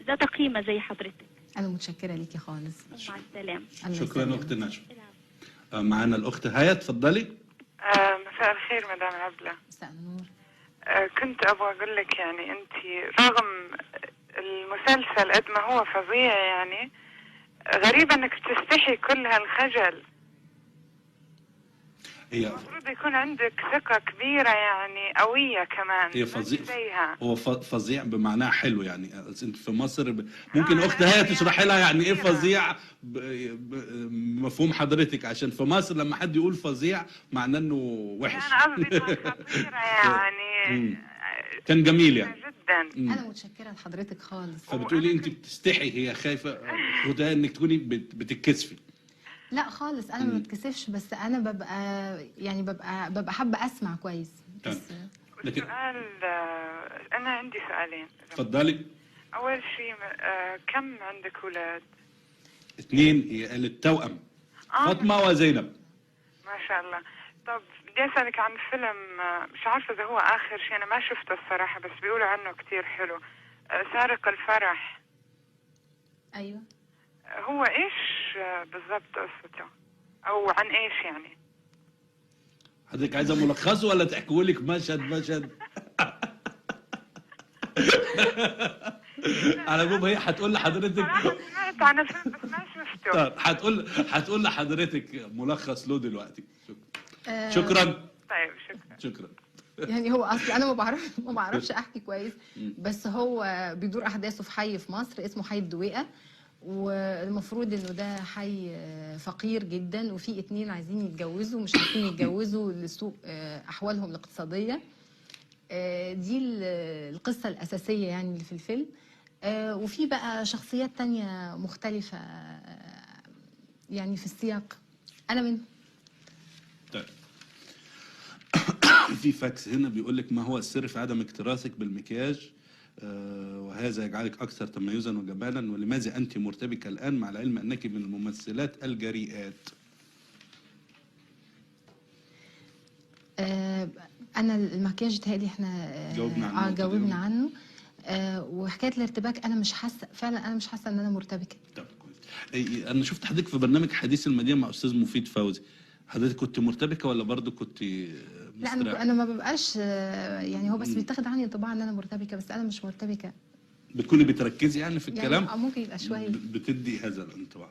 ذات قيمه زي حضرتك. انا متشكره ليكي خالص. مع السلامه. شكرا اخت نشوى. معنا الاخت هيا، اتفضلي. مساء الخير مدام عبله. مساء النور. كنت ابغى اقول لك يعني انت رغم المسلسل قد ما هو فظيع يعني غريب انك بتستحي كل هالخجل. هي المفروض يكون عندك ثقة كبيرة يعني قوية كمان. هي فظيع. هو فظيع بمعناه حلو يعني. انت في مصر ممكن اخت هيا تشرحي لها يعني ايه فظيع بمفهوم حضرتك، عشان في مصر لما حد يقول فظيع معناه انه وحش. انا قصدي خطيرة يعني. كان جميل يعني. جدا. انا متشكره لحضرتك خالص. فبتقولي انت بتستحي، هي خايفه خدها انك تكوني بتتكسفي. لا خالص، انا ما بتكسفش، بس انا ببقى حابه اسمع كويس. بس لكن سؤال، انا عندي سؤالين. اتفضلي. اول شيء كم عندك اولاد؟ 2. هي قالت توأم، فاطمه وزينب. ما شاء الله. طب بدي اسالك عن فيلم، مش عارفه اذا هو اخر شيء، انا ما شفته الصراحه بس بيقولوا عنه كتير حلو، سارق الفرح. ايوه. هو ايش بالضبط قصته او عن ايش يعني؟ حضرتك عايزه ملخصه ولا تحكوا لك مشهد مشهد؟ على العموم هي هتقول لحضرتك. سمعت عن الفيلم بس ما شفته. هتقول لحضرتك ملخص له دلوقتي. شكرا. طيب شكرا. يعني هو اصل انا ما بعرفش احكي كويس، بس هو بيدور احداثه في حي في مصر اسمه حي الدويقه، والمفروض انه ده حي فقير جدا، وفي 2 عايزين يتجوزوا مش عارفين يتجوزوا لسوء احوالهم الاقتصاديه. دي القصه الاساسيه يعني اللي في الفيلم. وفي بقى شخصيات تانية مختلفه يعني في السياق. انا منهم. طيب. في فاكس هنا بيقول لك: ما هو السر في عدم اكتراثك بالمكياج وهذا يجعلك أكثر تميزا وجمالا، ولماذا أنت مرتبكة الآن مع العلم أنك من الممثلات الجريئات؟ أنا المكياج تهيألي إحنا جاوبنا عنه. وحكاية الارتباك أنا مش حاسة فعلا، أنا مش حاسة إن أنا مرتبكة. طب كويس. أنا شفت حضرتك في برنامج حديث المدينة مع أستاذ مفيد فوزي، حضرتك كنت مرتبكة ولا برضو كنت لا انا ما ببقاش يعني هو بس بيتاخد عني انطباع ان انا مرتبكه، بس انا مش مرتبكه. بتكوني بتركزي يعني في الكلام؟ يعني ممكن يبقى شويه بتدي هذا الانطباع.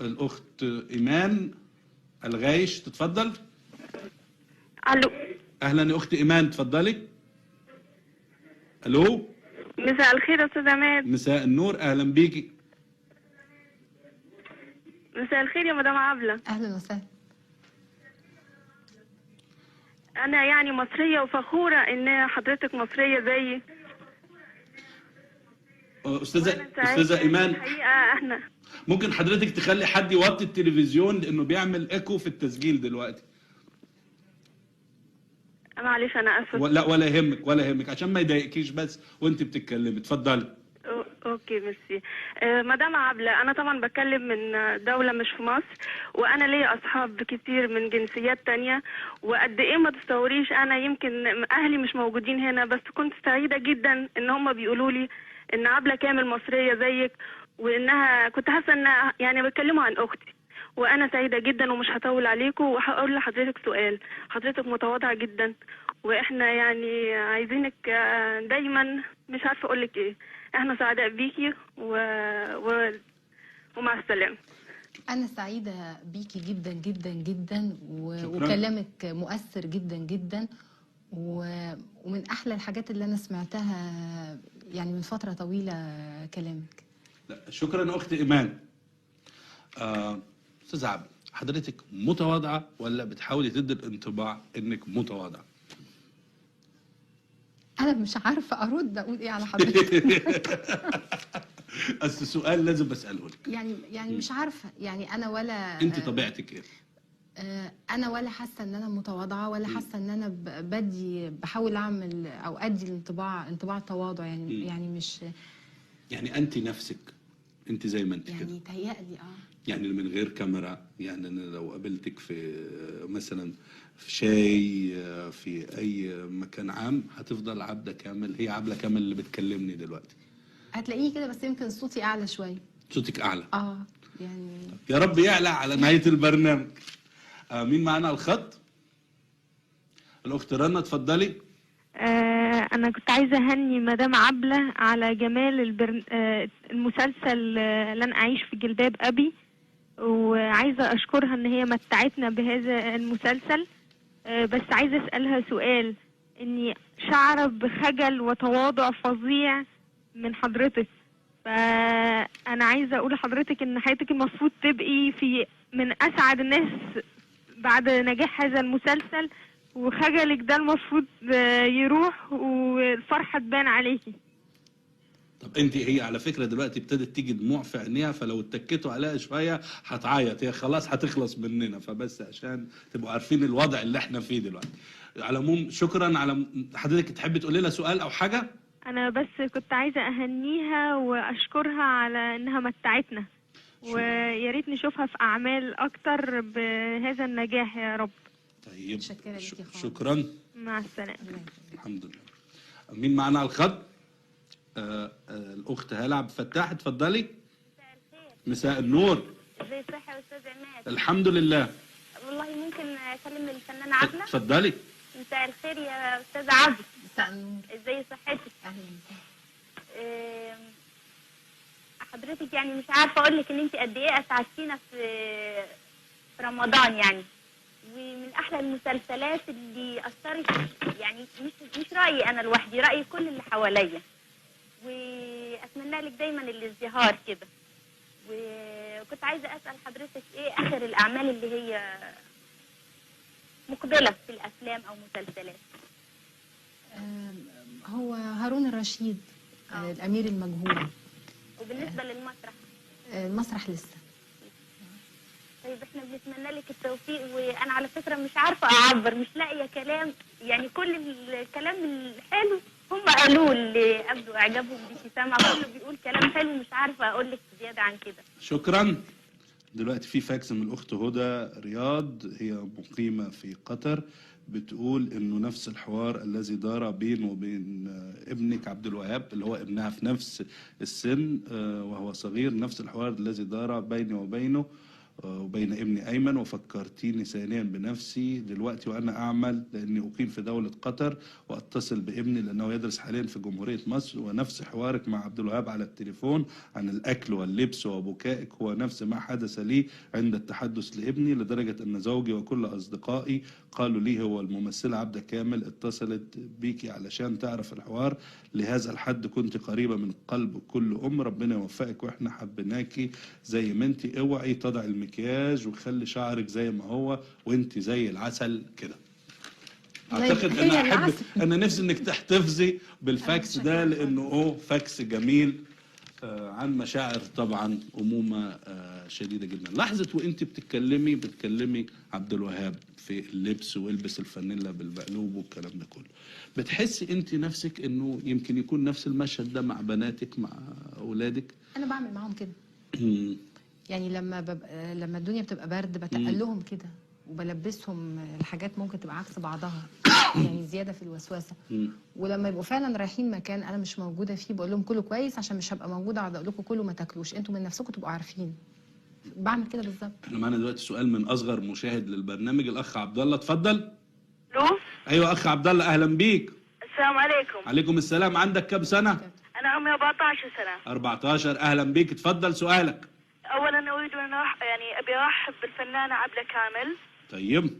الاخت ايمان الغايش تتفضل. الو. اهلا يا اخت ايمان، تفضلي. الو. مساء الخير يا استاذ عماد. مساء النور، اهلا بيكي. مساء الخير يا مدام عبلة. اهلا وسهلا. انا يعني مصريه وفخوره ان حضرتك مصريه زيي. استاذه ايمان، الحقيقه احنا ممكن حضرتك تخلي حد يوطي التلفزيون لانه بيعمل ايكو في التسجيل دلوقتي؟ معلش انا اسفه. لا ولا يهمك ولا يهمك، عشان ما يضايقكيش بس وانت بتتكلمي. اتفضلي. اوكي ميرسي. مدام عبلة، انا طبعا بتكلم من دولة مش في مصر، وانا ليا اصحاب كتير من جنسيات تانية، وقد ايه ما تتصوريش انا يمكن اهلي مش موجودين هنا، بس كنت سعيدة جدا ان هم بيقولوا لي ان عبلة كامل مصرية زيك، وانها كنت حاسة ان يعني بيتكلموا عن اختي، وانا سعيدة جدا ومش هطول عليكم. وهقول لحضرتك سؤال، حضرتك متواضعة جدا، واحنا يعني عايزينك دايما، مش عارفة اقولك ايه، احنا سعداء بيكي ومع السلامة. أنا سعيدة بيكي جدا جدا جدا وكلامك مؤثر جدا جدا ومن أحلى الحاجات اللي أنا سمعتها يعني من فترة طويلة كلامك. لا شكرا أختي إيمان. أستاذ عبد، حضرتك متواضعة ولا بتحاولي تدي الانطباع إنك متواضعة؟ أنا مش عارفة أرد أقول إيه على حضرتك. أصل السؤال لازم بسأله لك. يعني مش عارفة، يعني أنا ولا أنت طبيعتك إيه؟ أنا ولا حاسة إن أنا متواضعة ولا حاسة إن أنا بحاول أعمل أو أدي انطباع التواضع، يعني مش يعني أنت نفسك أنت زي ما أنت كده. يعني تهيألي يعني من غير كاميرا، يعني أنا لو قابلتك في مثلا في شاي في أي مكان عام هتفضل عبلة كامل، هي عبلة كامل اللي بتكلمني دلوقتي. هتلاقيني كده، بس يمكن صوتي أعلى شوية. صوتك أعلى؟ يعني يا رب يعلى على نهاية البرنامج. مين معانا على الخط؟ الأخت رنا، اتفضلي. أنا كنت عايزة أهني مدام عبلة على جمال المسلسل لن أعيش في جلباب أبي، وعايزة أشكرها إن هي متعتنا بهذا المسلسل. بس عايزة أسألها سؤال، إني شعر بخجل وتواضع فظيع من حضرتك، فأنا عايزة أقول لحضرتك إن حياتك المفروض تبقي من أسعد الناس بعد نجاح هذا المسلسل، وخجلك ده المفروض يروح والفرحة تبان عليكي. طب هي على فكرة دلوقتي ابتدت تيجي دموع في عينيها، فلو اتكيتوا عليها شوية هتعيط، هي خلاص هتخلص مننا، فبس عشان تبقوا عارفين الوضع اللي احنا فيه دلوقتي. على العموم شكرا. على حضرتك تحبي تقولي لها سؤال أو حاجة؟ أنا بس كنت عايزة أهنيها وأشكرها على إنها متعتنا، ويا ريت نشوفها في أعمال أكتر بهذا النجاح يا رب. طيب شكرا. مع السلامة. الحمد لله. مين معانا على الخط؟ الأخت هالة عبد الفتاح، اتفضلي. مساء النور. ازي الصحة يا أستاذ عماد؟ الحمد لله. والله ممكن أكلم الفنانة عبلة؟ اتفضلي. مساء الخير يا أستاذ عبلة. مساء النور. ازي صحتك؟ أهلا. حضرتك يعني مش عارفة أقول لك إن أنت قد إيه أسعدتينا في رمضان يعني، ومن أحلى المسلسلات اللي أثرت، يعني مش رأيي أنا لوحدي، رأي كل اللي حواليا، وأتمنى لك دايما الازدهار كده. وكنت عايزة أسأل حضرتك إيه آخر الأعمال اللي هي مقبلة في الأفلام أو مسلسلات؟ هو هارون الرشيد، الأمير المجهول. وبالنسبة للمسرح؟ المسرح لسه. طيب احنا بنتمنى لك التوفيق، وانا على فكرة مش عارفة اعبر، مش لاقية كلام، يعني كل الكلام الحلو هم قالوه اللي ابدوا اعجابهم بيكي، سامعة كله بيقول كلام حلو، مش عارفة اقول لك زيادة عن كده. شكرا. دلوقتي في فاكس من الأخت هدى رياض، هي مقيمة في قطر، بتقول انه نفس الحوار الذي دار بينه وبين ابنك عبد الوهاب اللي هو ابنها في نفس السن وهو صغير، نفس الحوار الذي دار بيني وبينه وبين ابني أيمن، وفكرتيني ثانيا بنفسي دلوقتي وأنا أعمل لأني أقيم في دولة قطر، وأتصل بابني لأنه يدرس حاليا في جمهورية مصر، ونفس حوارك مع عبد الوهاب على التليفون عن الأكل واللبس وبكائك هو نفس ما حدث لي عند التحدث لابني، لدرجة أن زوجي وكل أصدقائي قالوا لي هو الممثلة عبلة كامل اتصلت بيكي علشان تعرف الحوار. لهذا الحد كنت قريبة من قلب كل أم. ربنا يوفقك وإحنا حبيناكي زي ما انت. اوعي تضعي المكياج وخلي شعرك زي ما هو وانت زي العسل كده. اعتقد انا نفسي انك تحتفظي بالفاكس ده لانه فاكس جميل عن مشاعر طبعا امومه شديده جدا. لحظه وانت بتكلمي عبد الوهاب في اللبس والبس الفانيلا بالبقلوب والكلام ده كله، بتحسي انت نفسك انه يمكن يكون نفس المشهد ده مع بناتك مع اولادك؟ انا بعمل معاهم كده. يعني لما الدنيا بتبقى برد بتقل لهم كده وبلبسهم الحاجات ممكن تبقى عكس بعضها يعني زياده في الوسوسه. ولما يبقوا فعلا رايحين مكان انا مش موجوده فيه بقول لهم كله كويس عشان مش هبقى موجوده اقعد اقول لكم كله ما تاكلوش، انتوا من نفسكم تبقوا عارفين. بعمل كده بالظبط. احنا معانا دلوقتي سؤال من اصغر مشاهد للبرنامج، الاخ عبد الله، اتفضل. الو. ايوه اخ عبد الله، اهلا بيك. السلام عليكم. عليكم السلام. عندك كام سنه؟ انا عمري 14 سنه. 14. اهلا بيك، اتفضل سؤالك. اولا اريد ان ابي ارحب بالفنانه عبلة كامل. طيب.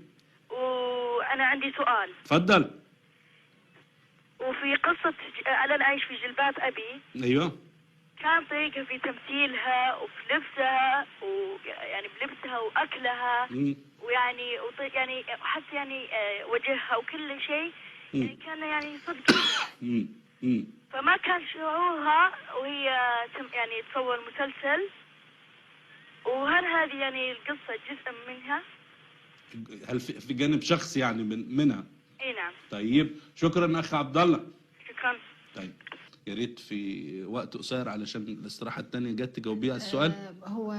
وانا عندي سؤال. اتفضل. وفي قصه لن اعيش في جلباب ابي. ايوه. كان طريقه في تمثيلها وفي لبسها ويعني بلبسها واكلها ويعني يعني حتى يعني وجهها وكل شيء يعني كان يعني صدق. فما كان شعورها وهي يعني تصور المسلسل، وهل هذه يعني القصة جزء منها؟ هل في جانب شخصي يعني منها؟ اي نعم. طيب شكرا اخ عبد الله. شكرا. طيب يا ريت في وقت قصير علشان الاستراحة الثانية جت تجاوبيها السؤال. هو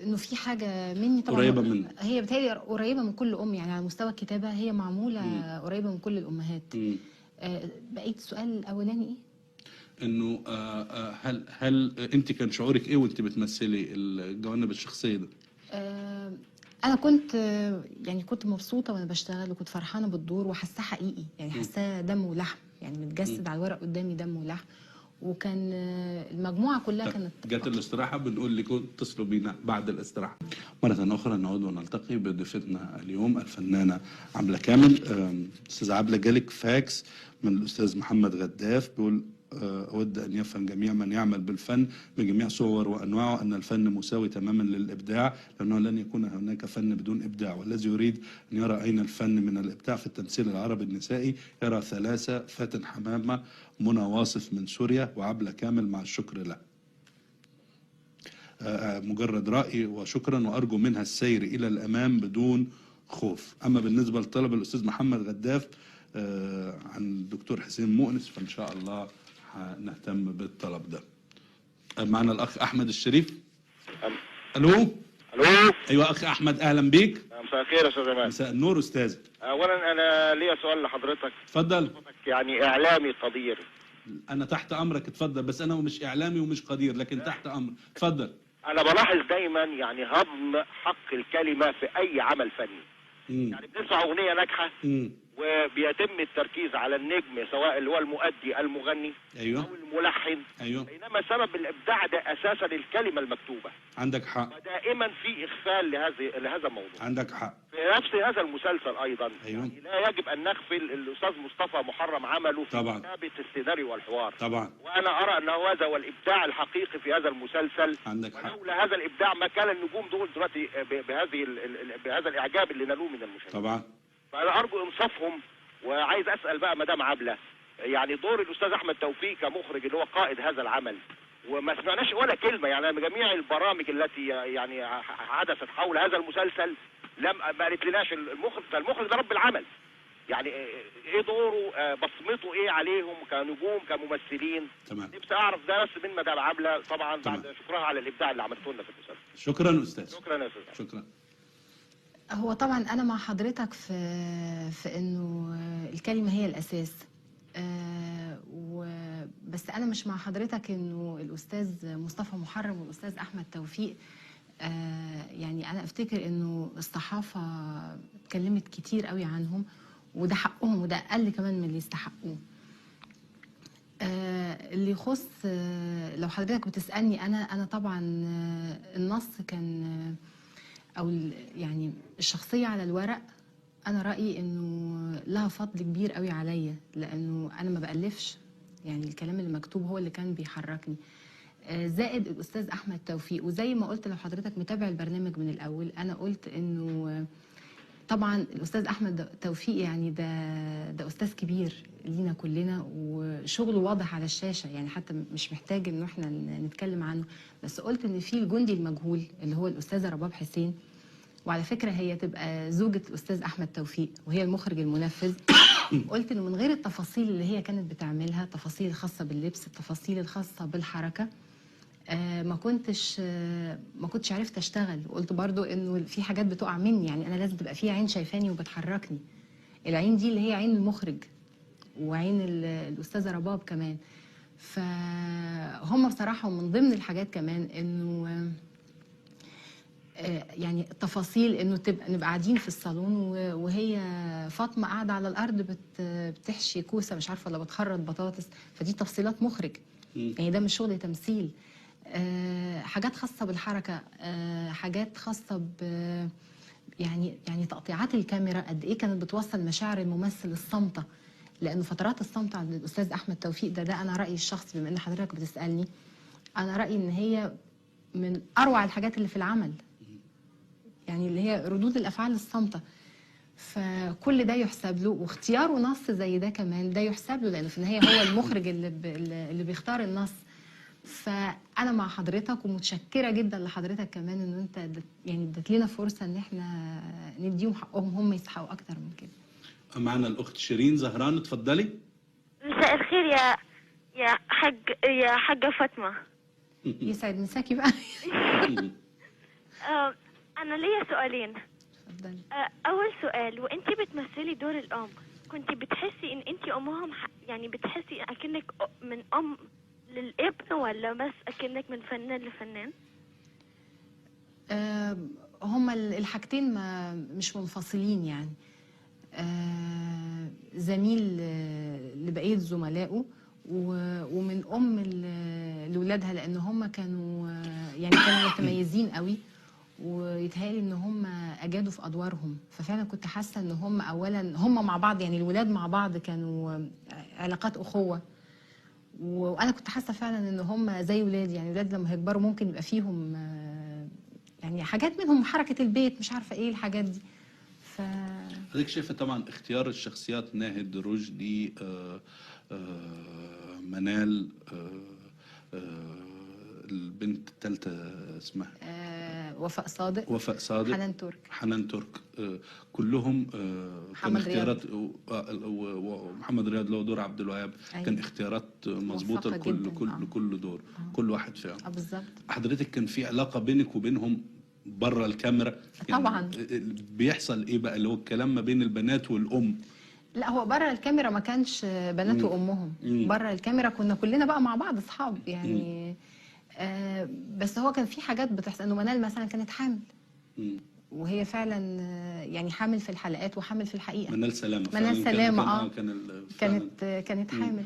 انه في حاجة مني طبعا قريبة مني، هي بتهيألي قريبة من كل ام، يعني على مستوى الكتابة هي معمولة قريبة من كل الامهات. بقيت السؤال الاولاني ايه؟ انه هل انت كان شعورك ايه وانت بتمثلي الجوانب الشخصيه ده؟ انا كنت يعني كنت مبسوطه وانا بشتغل وكنت فرحانه بالدور وحاساه حقيقي، يعني حاساه دم ولحم، يعني متجسد على الورق قدامي دم ولحم. وكان المجموعه كلها كانت جت الاستراحه. بنقول لكم اتصلوا بينا بعد الاستراحه. مره اخرى نعود ونلتقي بضيفتنا اليوم الفنانه عبلة كامل. استاذ عبلة، جالك فاكس من الاستاذ محمد غداف بيقول أود أن يفهم جميع من يعمل بالفن بجميع صور وأنواعه أن الفن مساوي تماما للإبداع، لأنه لن يكون هناك فن بدون إبداع، والذي يريد أن يرى أين الفن من الإبداع في التمثيل العربي النسائي يرى ثلاثة: فاتن حمامة، منى واصف من سوريا، وعبلة كامل، مع الشكر له. مجرد رأي وشكرا، وأرجو منها السير إلى الأمام بدون خوف. أما بالنسبة لطلب الأستاذ محمد غداف عن الدكتور حسين مؤنس فإن شاء الله نهتم بالطلب ده. معنا الأخ أحمد الشريف. ألو. ألو. أيوة أخ أحمد، أهلا بيك. مساء الخير يا أستاذ جمال. مساء النور أستاذ. أولا أنا ليا سؤال لحضرتك. اتفضل. يعني إعلامي قدير. أنا تحت أمرك، اتفضل. بس أنا مش إعلامي ومش قدير، لكن تحت أمر. اتفضل. أنا بلاحظ دايما يعني هضم حق الكلمة في أي عمل فني. يعني بنسمع أغنية ناجحة وبيتم التركيز على النجم، سواء اللي هو المؤدي المغني أيوة. أو الملحن. أيوة. بينما سبب الإبداع ده أساسا الكلمة المكتوبة. عندك حق. ودائما في إغفال لهذا الموضوع. عندك حق. في نفس هذا المسلسل أيضا. أيوة. يعني لا يجب أن نغفل الأستاذ مصطفى محرم عمله في كتابة السيناريو والحوار. طبعا. وأنا أرى أن هذا هو الإبداع الحقيقي في هذا المسلسل. عندك حق. ولولا هذا الإبداع ما كان النجوم دول دلوقتي بهذا الإعجاب اللي نالوه من المشاهدين. طبعا. فأنا أرجو إنصافهم. وعايز أسأل بقى مدام عبلة، يعني دور الأستاذ أحمد توفيق كمخرج اللي هو قائد هذا العمل، وما سمعناش ولا كلمة يعني جميع البرامج التي يعني حدثت حول هذا المسلسل ما قالت لناش المخرج ده رب العمل، يعني ايه دوره، بصمته ايه عليهم كنجوم كممثلين. تمام. نفسي اعرف ده بس من مدام عبلة طبعا. بعد شكرها على الابداع اللي عملته لنا في المسلسل. شكرا استاذ. شكرا يا استاذ. شكرا. هو طبعا انا مع حضرتك في انه الكلمه هي الاساس، بس انا مش مع حضرتك انه الاستاذ مصطفى محرم والاستاذ احمد توفيق يعني انا افتكر انه الصحافه اتكلمت كتير قوي عنهم، وده حقهم وده اقل كمان من اللي يستحقوه. اللي يخص لو حضرتك بتسالني انا طبعا النص كان او يعني الشخصيه على الورق، انا رايي انه لها فضل كبير قوي عليا، لانه انا ما بالفش، يعني الكلام اللي مكتوب هو اللي كان بيحركني. زائد الاستاذ احمد توفيق، وزي ما قلت لو حضرتك متابع البرنامج من الاول، انا قلت انه طبعا الاستاذ احمد توفيق يعني ده استاذ كبير لينا كلنا، وشغله واضح على الشاشه، يعني حتى مش محتاج انه احنا نتكلم عنه. بس قلت ان في الجندي المجهول اللي هو الاستاذه رباب حسين، وعلى فكره هي تبقى زوجة الاستاذ احمد توفيق وهي المخرج المنفذ. قلت انه من غير التفاصيل اللي هي كانت بتعملها، التفاصيل الخاصه باللبس، التفاصيل الخاصه بالحركه، ما كنتش عرفت اشتغل. وقلت برضو انه في حاجات بتقع مني، يعني انا لازم تبقى في عين شايفاني وبتحركني. العين دي اللي هي عين المخرج وعين الاستاذه رباب كمان. فهم بصراحه، ومن ضمن الحاجات كمان انه يعني التفاصيل انه نبقى قاعدين في الصالون وهي فاطمه قاعده على الارض بتحشي كوسه مش عارفه ولا بتخرط بطاطس، فدي تفصيلات مخرج، يعني ده مش شغل تمثيل. حاجات خاصه بالحركه، حاجات خاصه يعني تقطيعات الكاميرا قد ايه كانت بتوصل مشاعر الممثل الصامته، لانه فترات الصمت عند الاستاذ احمد توفيق ده انا رايي الشخصي، بما ان حضرتك بتسالني، انا رايي ان هي من اروع الحاجات اللي في العمل، يعني اللي هي ردود الافعال الصامته. فكل ده يحسب له، واختياره نص زي ده كمان ده يحسب له، لانه في النهايه هو المخرج اللي بيختار النص. فانا مع حضرتك ومتشكره جدا لحضرتك كمان انه انت يعني اديت لنا فرصه ان احنا نديهم حقهم، هم يستحقوا اكتر من كده. معنا الاخت شيرين زهران، اتفضلي. مساء الخير يا حاجه فاطمه. يسعد مساكي بقى. انا ليا سؤالين. اتفضلي. اول سؤال، وانتي بتمثلي دور الام، كنتي بتحسي ان انتي امهم، يعني بتحسي اكنك من ام للابن، ولا بس اكنك من فنان لفنان؟ هما الحاجتين مش منفصلين، يعني زميل لبقيه زملائه، ومن ام لولادها، لان هما كانوا متميزين قوي، ويتهيألي ان هم اجادوا في ادوارهم. ففعلا كنت حاسه ان هم اولا هم مع بعض، يعني الولاد مع بعض كانوا علاقات اخوه، وانا كنت حاسه فعلا ان هم زي ولادي، يعني ولاد لما هيكبروا ممكن يبقى فيهم يعني حاجات منهم حركه البيت، مش عارفه ايه الحاجات دي. حضرتك شايفه طبعا اختيار الشخصيات، ناهد، رشدي، منال، البنت الثالثه اسمها وفاء صادق، حنان ترك، كلهم كان اختيارات، ومحمد رياض له دور عبد الوهاب. كان اختيارات مظبوطه لكل دور، كل واحد فيهم. بالظبط. حضرتك كان في علاقه بينك وبينهم بره الكاميرا؟ يعني طبعا. بيحصل ايه بقى اللي هو الكلام ما بين البنات والام؟ لا، هو بره الكاميرا ما كانش بنات وامهم، بره الكاميرا كنا كلنا بقى مع بعض اصحاب يعني. بس هو كان في حاجات بتحصل، انه منال مثلا كانت حامل، وهي فعلا يعني حامل في الحلقات وحامل في الحقيقه. منال سلامه كانت حامل.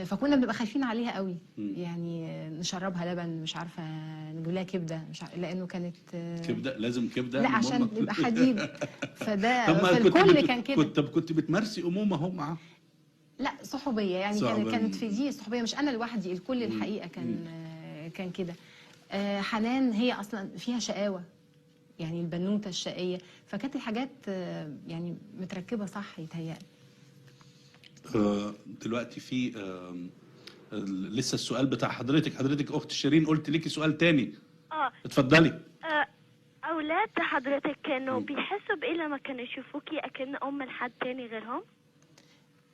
فكنا بنبقى خايفين عليها قوي، يعني نشربها لبن، مش عارفه نجيب لها كبده، مش عارفه، لانه كانت كبده، لازم كبده، لا عشان يبقى حديد. فده الكل كان كده. كنت بتمارسي امومه اهو معاها؟ لا، صحوبيه يعني، كانت في دي صحوبيه، مش انا لوحدي، الكل الحقيقه كان كده. حنان هي اصلا فيها شقاوه، يعني البنوته الشقيه، فكانت الحاجات يعني متركبه صح يتهيألي. دلوقتي في لسه السؤال بتاع حضرتك اخت شيرين، قلت ليكي سؤال تاني. اتفضلي. اولاد حضرتك كانوا بيحسوا بايه لما كانوا يشوفوكي اكن ام لحد تاني غيرهم؟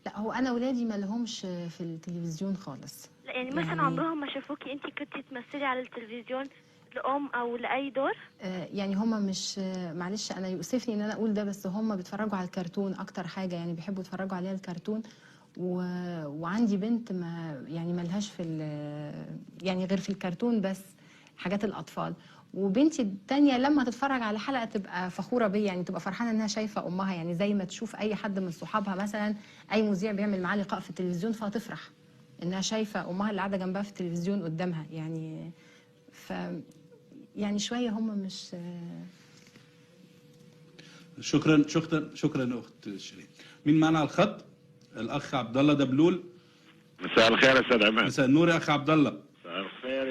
لا، هو انا اولادي ما لهمش في التلفزيون خالص. لا يعني مثلا عمرهم ما شافوكي انت كنتي تمثلي على التلفزيون لأم او لاي دور؟ يعني هم مش، معلش انا يؤسفني ان انا اقول ده، بس هم بيتفرجوا على الكرتون اكتر حاجه، يعني بيحبوا يتفرجوا عليها الكرتون. وعندي بنت ما يعني ملهاش في يعني غير في الكرتون بس، حاجات الاطفال. وبنتي التانية لما تتفرج على حلقة تبقى فخورة بيا، يعني تبقى فرحانة انها شايفة امها، يعني زي ما تشوف اي حد من صحابها مثلا اي مذيع بيعمل معاه لقاء في التلفزيون فهتفرح انها شايفة امها اللي قاعدة جنبها في التلفزيون قدامها. يعني يعني شوية هم مش. شكرا شكرا شكرا اخت شيرين. مين معنا على الخط؟ الاخ عبد الله دبلول. مساء الخير يا استاذ عماد. مساء النور يا اخ عبد الله. مساء الخير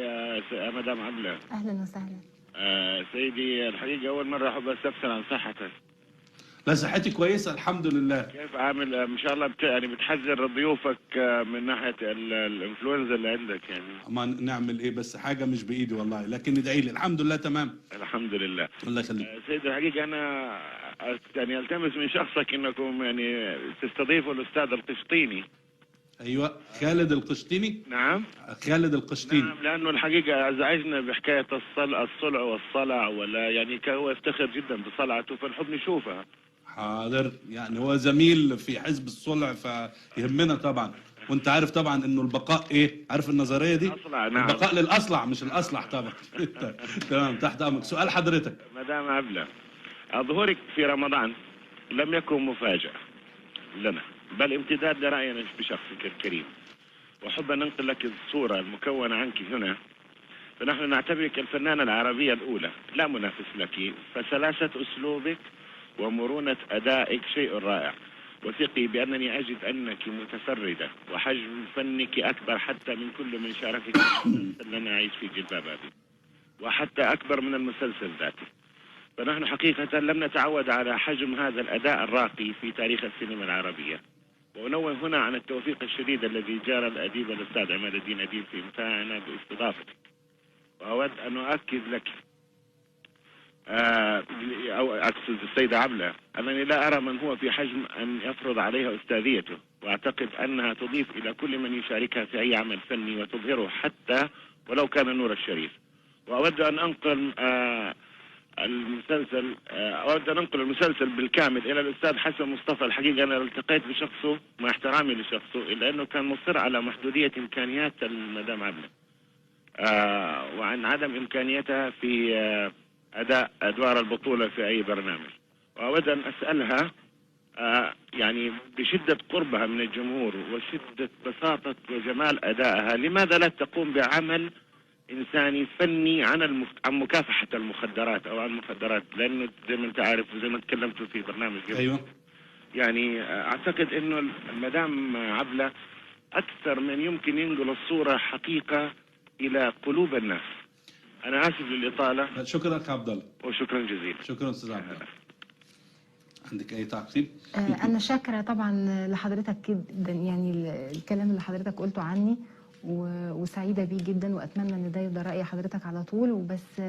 يا مدام عبلة. اهلا وسهلا. سيدي الحقيقه اول مره احب استفسر عن صحتك. لا صحتي كويسه الحمد لله. كيف عامل ان شاء الله يعني بتحذر ضيوفك من ناحيه الانفلونزا اللي عندك يعني؟ ما نعمل ايه بس حاجه مش بايدي والله، لكن ادعي لي. الحمد لله تمام. الحمد لله. الله يخليك. سيدي الحقيقه انا يعني التمس من شخصك انكم يعني تستضيفوا الاستاذ القسطيني. ايوه خالد القشطيني. نعم خالد القشطيني. نعم لانه الحقيقه ازعجنا بحكايه الصلع والصلع، ولا يعني هو يفتخر جدا بصلعته فنحب نشوفها. حاضر، يعني هو زميل في حزب الصلع فيهمنا طبعا، وانت عارف طبعا انه البقاء ايه؟ عارف النظريه دي؟ أصلع. نعم. البقاء للاصلع مش الاصلح طبعا. تمام تحت امرك. سؤال حضرتك. مدام عبلة، ظهورك في رمضان لم يكن مفاجأة لنا، بل امتداد لرأينا بشخصك الكريم، وأحب أن ننقل لك الصورة المكونة عنك هنا. فنحن نعتبرك الفنانة العربية الأولى لا منافس لك، فسلاسة أسلوبك ومرونة أدائك شيء رائع، وثقي بأنني أجد أنك متفردة وحجم فنك أكبر حتى من كل من شاركك في المسلسل لنا أعيش في جلباب أبي، وحتى أكبر من المسلسل ذاته. فنحن حقيقة لم نتعود على حجم هذا الأداء الراقي في تاريخ السينما العربية. وأنوه هنا عن التوفيق الشديد الذي جرى الأديب الأستاذ عماد الدين أديب في إمتاعنا باستضافتك. وأود أن أؤكد لك أو أقصد السيدة عبلة أنني لا أرى من هو في حجم أن يفرض عليها أستاذيته، وأعتقد أنها تضيف إلى كل من يشاركها في أي عمل فني وتظهره حتى ولو كان نور الشريف. وأود أن أنقل المسلسل بالكامل إلى الأستاذ حسن مصطفى. الحقيقة أنا التقيت بشخصه مع احترامي لشخصه إلا أنه كان مصر على محدودية إمكانيات المدام عبلة وعن عدم إمكانيتها في أداء أدوار البطولة في أي برنامج. وأود أن أسألها يعني بشدة قربها من الجمهور وشدة بساطة وجمال أدائها لماذا لا تقوم بعمل إنساني فني عن مكافحة المخدرات أو عن المخدرات، لأنه زي ما أنت عارف وزي ما تكلمت في برنامج قبل. أيوه. يعني أعتقد إنه المدام عبلة أكثر من يمكن ينقل الصورة حقيقة إلى قلوب الناس. أنا آسف للإطالة. شكرا أخ عبد الله. وشكرا جزيلا. شكرا أستاذ عبد الله. عندك أي تعقيب؟ أنا شاكرة طبعا لحضرتك جدا، يعني الكلام اللي حضرتك قلته عني وسعيدة بيه جدا، وأتمنى إن ده يبقى رأي حضرتك على طول. وبس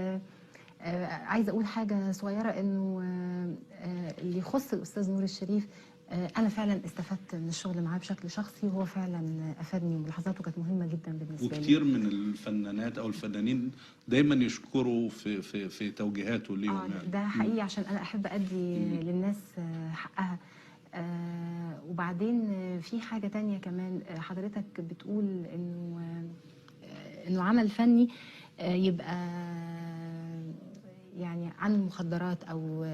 عايزة أقول حاجة صغيرة، إنه اللي يخص الأستاذ نور الشريف أنا فعلا استفدت من الشغل معاه بشكل شخصي، وهو فعلا أفادني وملاحظاته كانت مهمة جدا بالنسبة لي. وكتير من الفنانات أو الفنانين دايما يشكروا في توجيهاته ليهم. يعني ده حقيقي عشان أنا أحب أدي للناس حقها. وبعدين في حاجة تانية كمان، حضرتك بتقول إنه عمل فني يبقى يعني عن المخدرات أو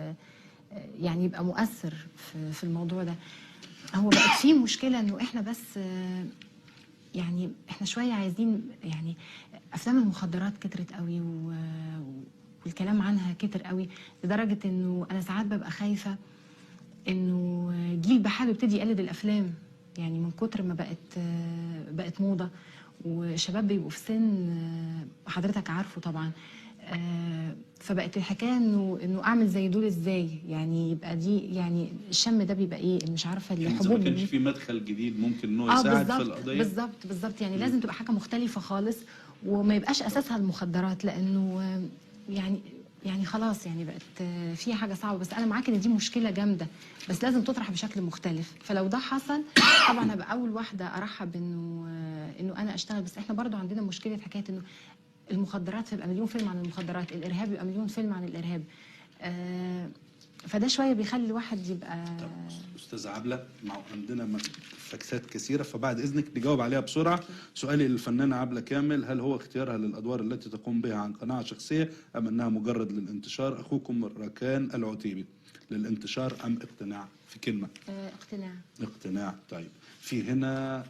يعني يبقى مؤثر في الموضوع ده. هو بقت فيه مشكلة إنه إحنا بس يعني إحنا شوية عايزين، يعني أفلام المخدرات كترت قوي والكلام عنها كتر قوي لدرجة إنه أنا ساعات ببقى خايفة إنه جيل بحاله يبتدي يقلد الأفلام، يعني من كتر ما بقت موضة، وشباب بيبقوا في سن حضرتك عارفه طبعا. فبقت الحكايه انه اعمل زي دول ازاي، يعني يبقى دي يعني الشم ده بيبقى ايه مش عارفه الحبوب. ما كانش في مدخل جديد ممكن انه يساعد في القضيه. بالظبط يعني لازم تبقى حاجه مختلفه خالص، وما يبقاش اساسها المخدرات، لانه يعني خلاص يعني بقت فيها حاجه صعبه. بس انا معاك ان دي مشكله جامده، بس لازم تطرح بشكل مختلف. فلو ده حصل طبعا هبقى اول واحده ارحب انه انا اشتغل. بس احنا برضو عندنا مشكله حكايه انه المخدرات، فيبقى مليون فيلم عن المخدرات، الارهاب يبقى مليون فيلم عن الارهاب. فده شويه بيخلي الواحد يبقى. استاذ عبله، عندنا فاكسات كثيره، فبعد اذنك نجاوب عليها بسرعه. سؤالي للفنانه عبله كامل: هل هو اختيارها للادوار التي تقوم بها عن قناعه شخصيه ام انها مجرد للانتشار؟ اخوكم ركان العتيبي. للانتشار ام اقتناع؟ في كلمه. اقتناع. اقتناع. طيب، في هنا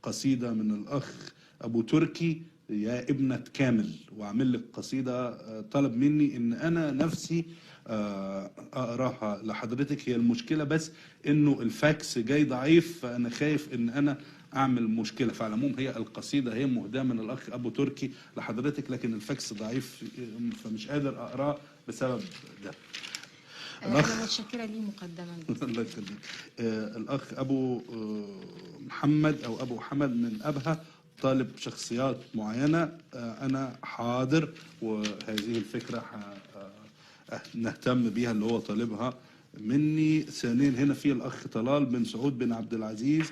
قصيده من الاخ ابو تركي: يا ابنة كامل، واعمل لك قصيده طلب مني ان انا نفسي اقراها لحضرتك. هي المشكله بس انه الفاكس جاي ضعيف، فانا خايف ان انا اعمل مشكله. فعلى العموم هي القصيده هي مهداه من الاخ ابو تركي لحضرتك، لكن الفاكس ضعيف فمش قادر اقراه بسبب ده. انا متشكره ليه مقدما. الله يخليك. الاخ ابو محمد او ابو حمد من ابها طالب شخصيات معينه. انا حاضر، وهذه الفكره نهتم بيها اللي هو طالبها مني. ثانيا هنا في الاخ طلال بن سعود بن عبد العزيز: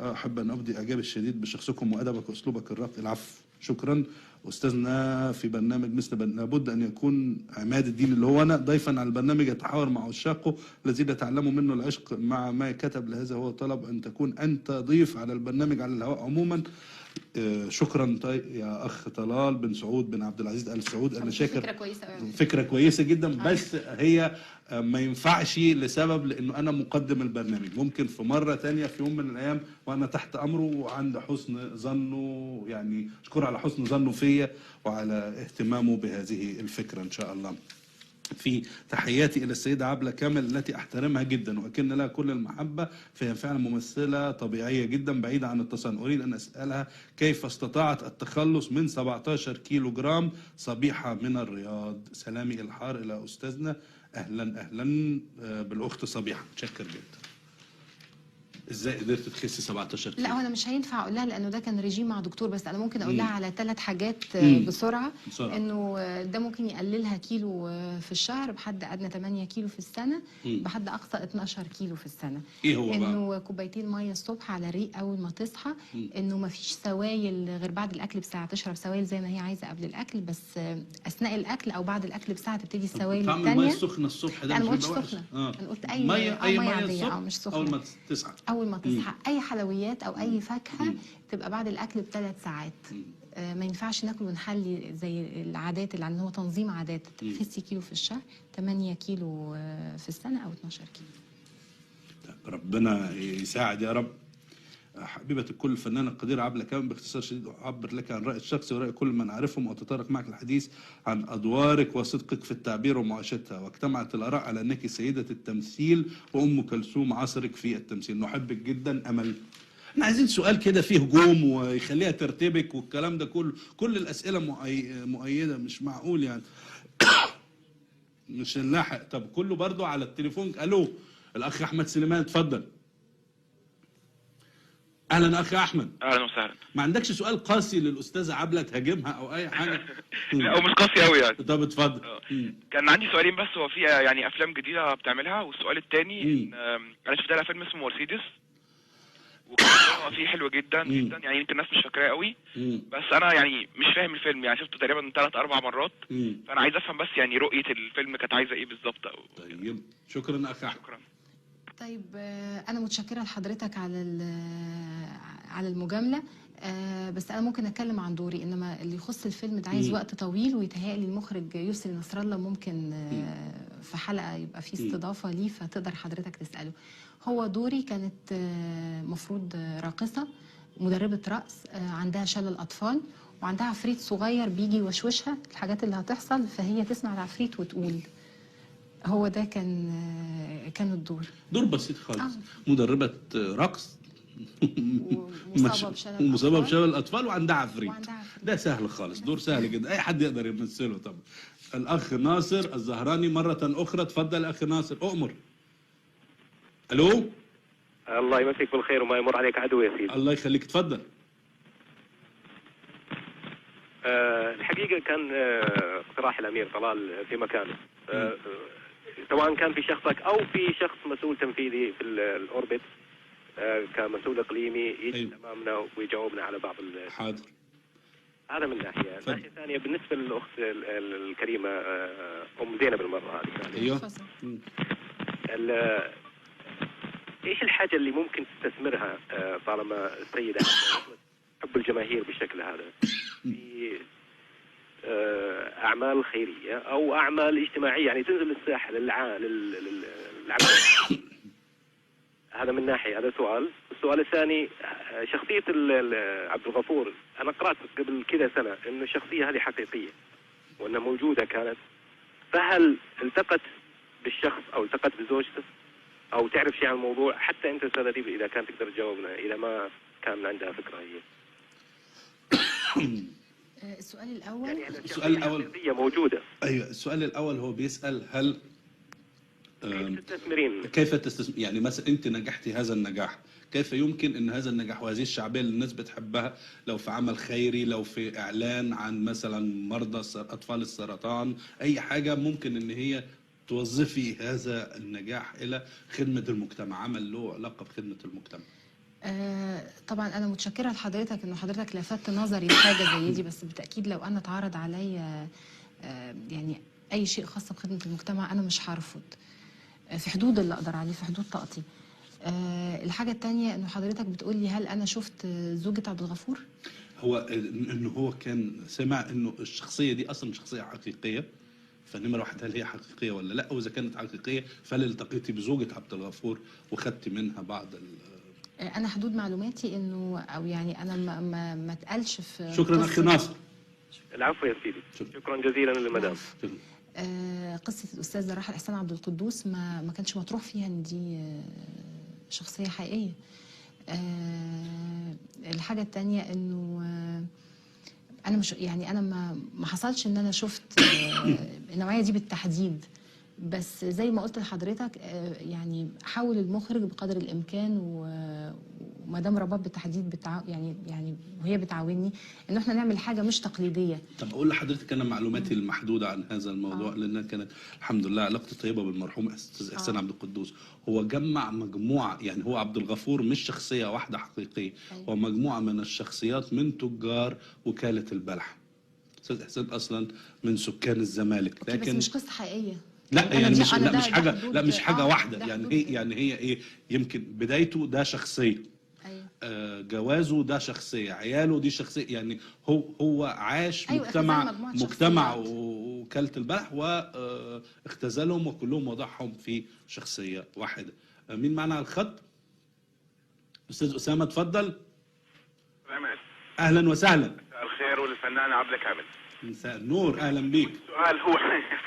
احب ان ابدي اعجابي الشديد بشخصكم وادبك واسلوبك الراقي. العفو، شكرا. استاذنا في برنامج مثل لابد ان يكون عماد الدين اللي هو انا ضيفا على البرنامج يتحاور مع عشاقه الذين يتعلموا منه العشق مع ما كتب. لهذا هو طلب ان تكون انت ضيف على البرنامج على الهواء عموما. شكرا. طيب يا اخ طلال بن سعود بن عبد العزيز ال سعود، انا شاكر. فكره كويسه قوي. فكره كويسه جدا، بس هي ما ينفعش لسبب لانه انا مقدم البرنامج. ممكن في مره تانية في يوم من الايام وانا تحت امره وعند حسن ظنه، يعني اشكره على حسن ظنه فيا وعلى اهتمامه بهذه الفكره ان شاء الله. في تحياتي الى السيده عبله كامل التي احترمها جدا واكن لها كل المحبه، فهي فعلا ممثله طبيعيه جدا بعيده عن التصنع. اريد ان اسالها كيف استطاعت التخلص من 17 كيلو جرام؟ صبيحه من الرياض. سلامي الحار الى استاذنا. اهلا اهلا بالاخت صبيحه، متشكر جدا. ازاي قدرت تخسي 17 كيلو؟ لا، هو انا مش هينفع اقول لها لانه ده كان ريجيم مع دكتور، بس انا ممكن اقول لها على 3 حاجات بسرعه. انه ده ممكن يقللها كيلو في الشهر، بحد ادنى 8 كيلو في السنه، بحد اقصى 12 كيلو في السنه. ايه هو بقى؟ انه كوبايتين ميه الصبح على الريق اول ما تصحى. انه ما فيش سوائل غير بعد الاكل بساعه، تشرب سوائل زي ما هي عايزه قبل الاكل، بس اثناء الاكل او بعد الاكل بساعه تبتدي السوائل الثانيه. تعمل ميه سخنه الصبح ده؟ انا ما قلتش سخنه، انا قلت اي ميه عاديه، مش سخنه. اول ما تصحى اي حلويات او اي فاكهه تبقى بعد الاكل ب3 ساعات. ما ينفعش ناكل ونحلي زي العادات اللي عندنا، هو تنظيم عادات. 6 كيلو في الشهر، 8 كيلو في السنه، او 12 كيلو. ربنا يساعد يا رب. حبيبة الكل الفنانة القديرة عبلة كامل، باختصار شديد أعبر لك عن رأيي الشخصي ورأي كل من أعرفهم، وأتطرق معك الحديث عن أدوارك وصدقك في التعبير ومعاشرتها. واجتمعت الآراء على أنك سيدة التمثيل وأم كلثوم عصرك في التمثيل. نحبك جدا. أمل. احنا عايزين سؤال كده فيه هجوم ويخليها ترتبك والكلام ده كله. كل الأسئلة مؤيدة، مش معقول يعني. مش نلاحق. طب كله برضو على التليفون. ألو، الأخ أحمد سليمان، اتفضل. اهلا اخي احمد. اهلا وسهلا. ما عندكش سؤال قاسي للاستاذه عبله تهاجمها او اي حاجه؟ لا، هو مش قاسي قوي يعني. طب اتفضل. كان عندي سؤالين بس. هو في يعني افلام جديده بتعملها، والسؤال الثاني انا شفت لها فيلم اسمه مرسيدس، وكان فيه حلو جدا جدا، يعني يمكن الناس مش فاكراه قوي، بس انا يعني مش فاهم الفيلم، يعني شفته تقريبا 3-4 مرات. فانا عايز افهم بس يعني رؤيه الفيلم كانت عايزه ايه بالظبط. طيب، شكرا اخي احمد. شكرا. طيب، انا متشكره لحضرتك على المجامله. بس انا ممكن اتكلم عن دوري، انما اللي يخص الفيلم ده عايز وقت طويل، ويتهيألي المخرج يسري نصر الله ممكن في حلقه يبقى فيه استضافه ليه، فتقدر حضرتك تساله. هو دوري كانت مفروض راقصه مدربه رقص، عندها شلل اطفال، وعندها عفريت صغير بيجي يوشوشها الحاجات اللي هتحصل، فهي تسمع العفريت وتقول. هو ده كان الدور. دور بسيط خالص. مدربة رقص ومصابة بشلل الأطفال وعندها عفريت. ده سهل خالص، دور سهل جدا، أي حد يقدر يمثله طبعا. الأخ ناصر الزهراني مرة أخرى، اتفضل أخي ناصر، أؤمر. ألو. الله يمسيك بالخير وما يمر عليك عدو يا سيدي. الله يخليك، اتفضل. الحقيقة كان اقتراح الأمير طلال في مكانه، سواء كان في شخصك أو في شخص مسؤول تنفيذي في الأوربت، كمسؤول إقليمي يجي أمامنا ويجاوبنا على بعض حاضر. هذا من ناحيه، ناحيه ثانيه بالنسبه للاخت الكريمه ام زينب المره هذه. ايوه. ايش الحاجه اللي ممكن تستثمرها طالما السيده تحب الجماهير بالشكل هذا في اعمال خيريه او اعمال اجتماعيه، يعني تنزل للساحه للعمل. هذا من ناحيه، هذا سؤال. السؤال الثاني، شخصيه عبد الغفور، انا قرات قبل كذا سنه انه الشخصيه هذه حقيقيه وانها موجوده كانت، فهل التقت بالشخص او التقت بزوجته او تعرف شيء عن الموضوع؟ حتى انت استاذ اديب اذا كان تقدر تجاوبنا اذا ما كان عندها فكره هي. السؤال الاول، يعني السؤال الاول موجوده. ايوه، السؤال الاول هو بيسال هل كيف تستثمرين يعني مثلا انت نجحتي هذا النجاح، كيف يمكن ان هذا النجاح وهذه الشعبيه اللي الناس بتحبها لو في عمل خيري، لو في اعلان عن مثلا مرضى اطفال السرطان، اي حاجه ممكن ان هي توظفي هذا النجاح الى خدمه المجتمع، عمل له علاقه بخدمه المجتمع. طبعا انا متشكره لحضرتك انه حضرتك لفتت نظري لحاجه زي دي، بس بالتاكيد لو انا اتعرض عليا يعني اي شيء خاص بخدمه المجتمع انا مش هرفض، في حدود اللي اقدر عليه، في حدود طاقتي. الحاجه الثانيه انه حضرتك بتقول لي هل انا شفت زوجة عبد الغفور؟ هو انه هو كان سمع انه الشخصيه دي اصلا شخصيه حقيقيه، فنمرة واحد هل هي حقيقيه ولا لا، واذا كانت حقيقيه فهل التقيتي بزوجة عبد الغفور وخدتي منها بعض انا حدود معلوماتي انه او يعني انا ما اتقالش في شكرا اخي ناصر. العفو يا سيدي، شكرا جزيلا للمدام. قصه الاستاذ الراحل احسان عبد القدوس ما كانش مطروح فيها ان دي شخصيه حقيقيه. الحاجه الثانيه انه انا مش يعني انا ما حصلش ان انا شفت النوعيه دي بالتحديد، بس زي ما قلت لحضرتك يعني حاول المخرج بقدر الامكان ومدام رباب بالتحديد يعني وهي بتعاوني انه احنا نعمل حاجه مش تقليديه. طب اقول لحضرتك انا معلوماتي المحدوده عن هذا الموضوع لانها كانت الحمد لله علاقتي طيبه بالمرحوم استاذ احسان عبد القدوس. هو جمع مجموعه، يعني هو عبد الغفور مش شخصيه واحده حقيقيه، هو مجموعه من الشخصيات من تجار وكاله البلح. استاذ احسان اصلا من سكان الزمالك، لكن بس مش قصه حقيقيه. لا يعني مش حاجه واحده، يعني هي ايه، يمكن بدايته ده شخصيه، جوازه ده شخصيه، عياله دي شخصيه، يعني هو عاش مجتمع وكاله البلح واختزلهم وكلهم وضعهم في شخصيه واحده. مين معنا على الخط؟ استاذ اسامه اتفضل. اهلا وسهلا. مساء الخير وللفنان عبلة كامل. مساء النور، اهلا بيك. السؤال هو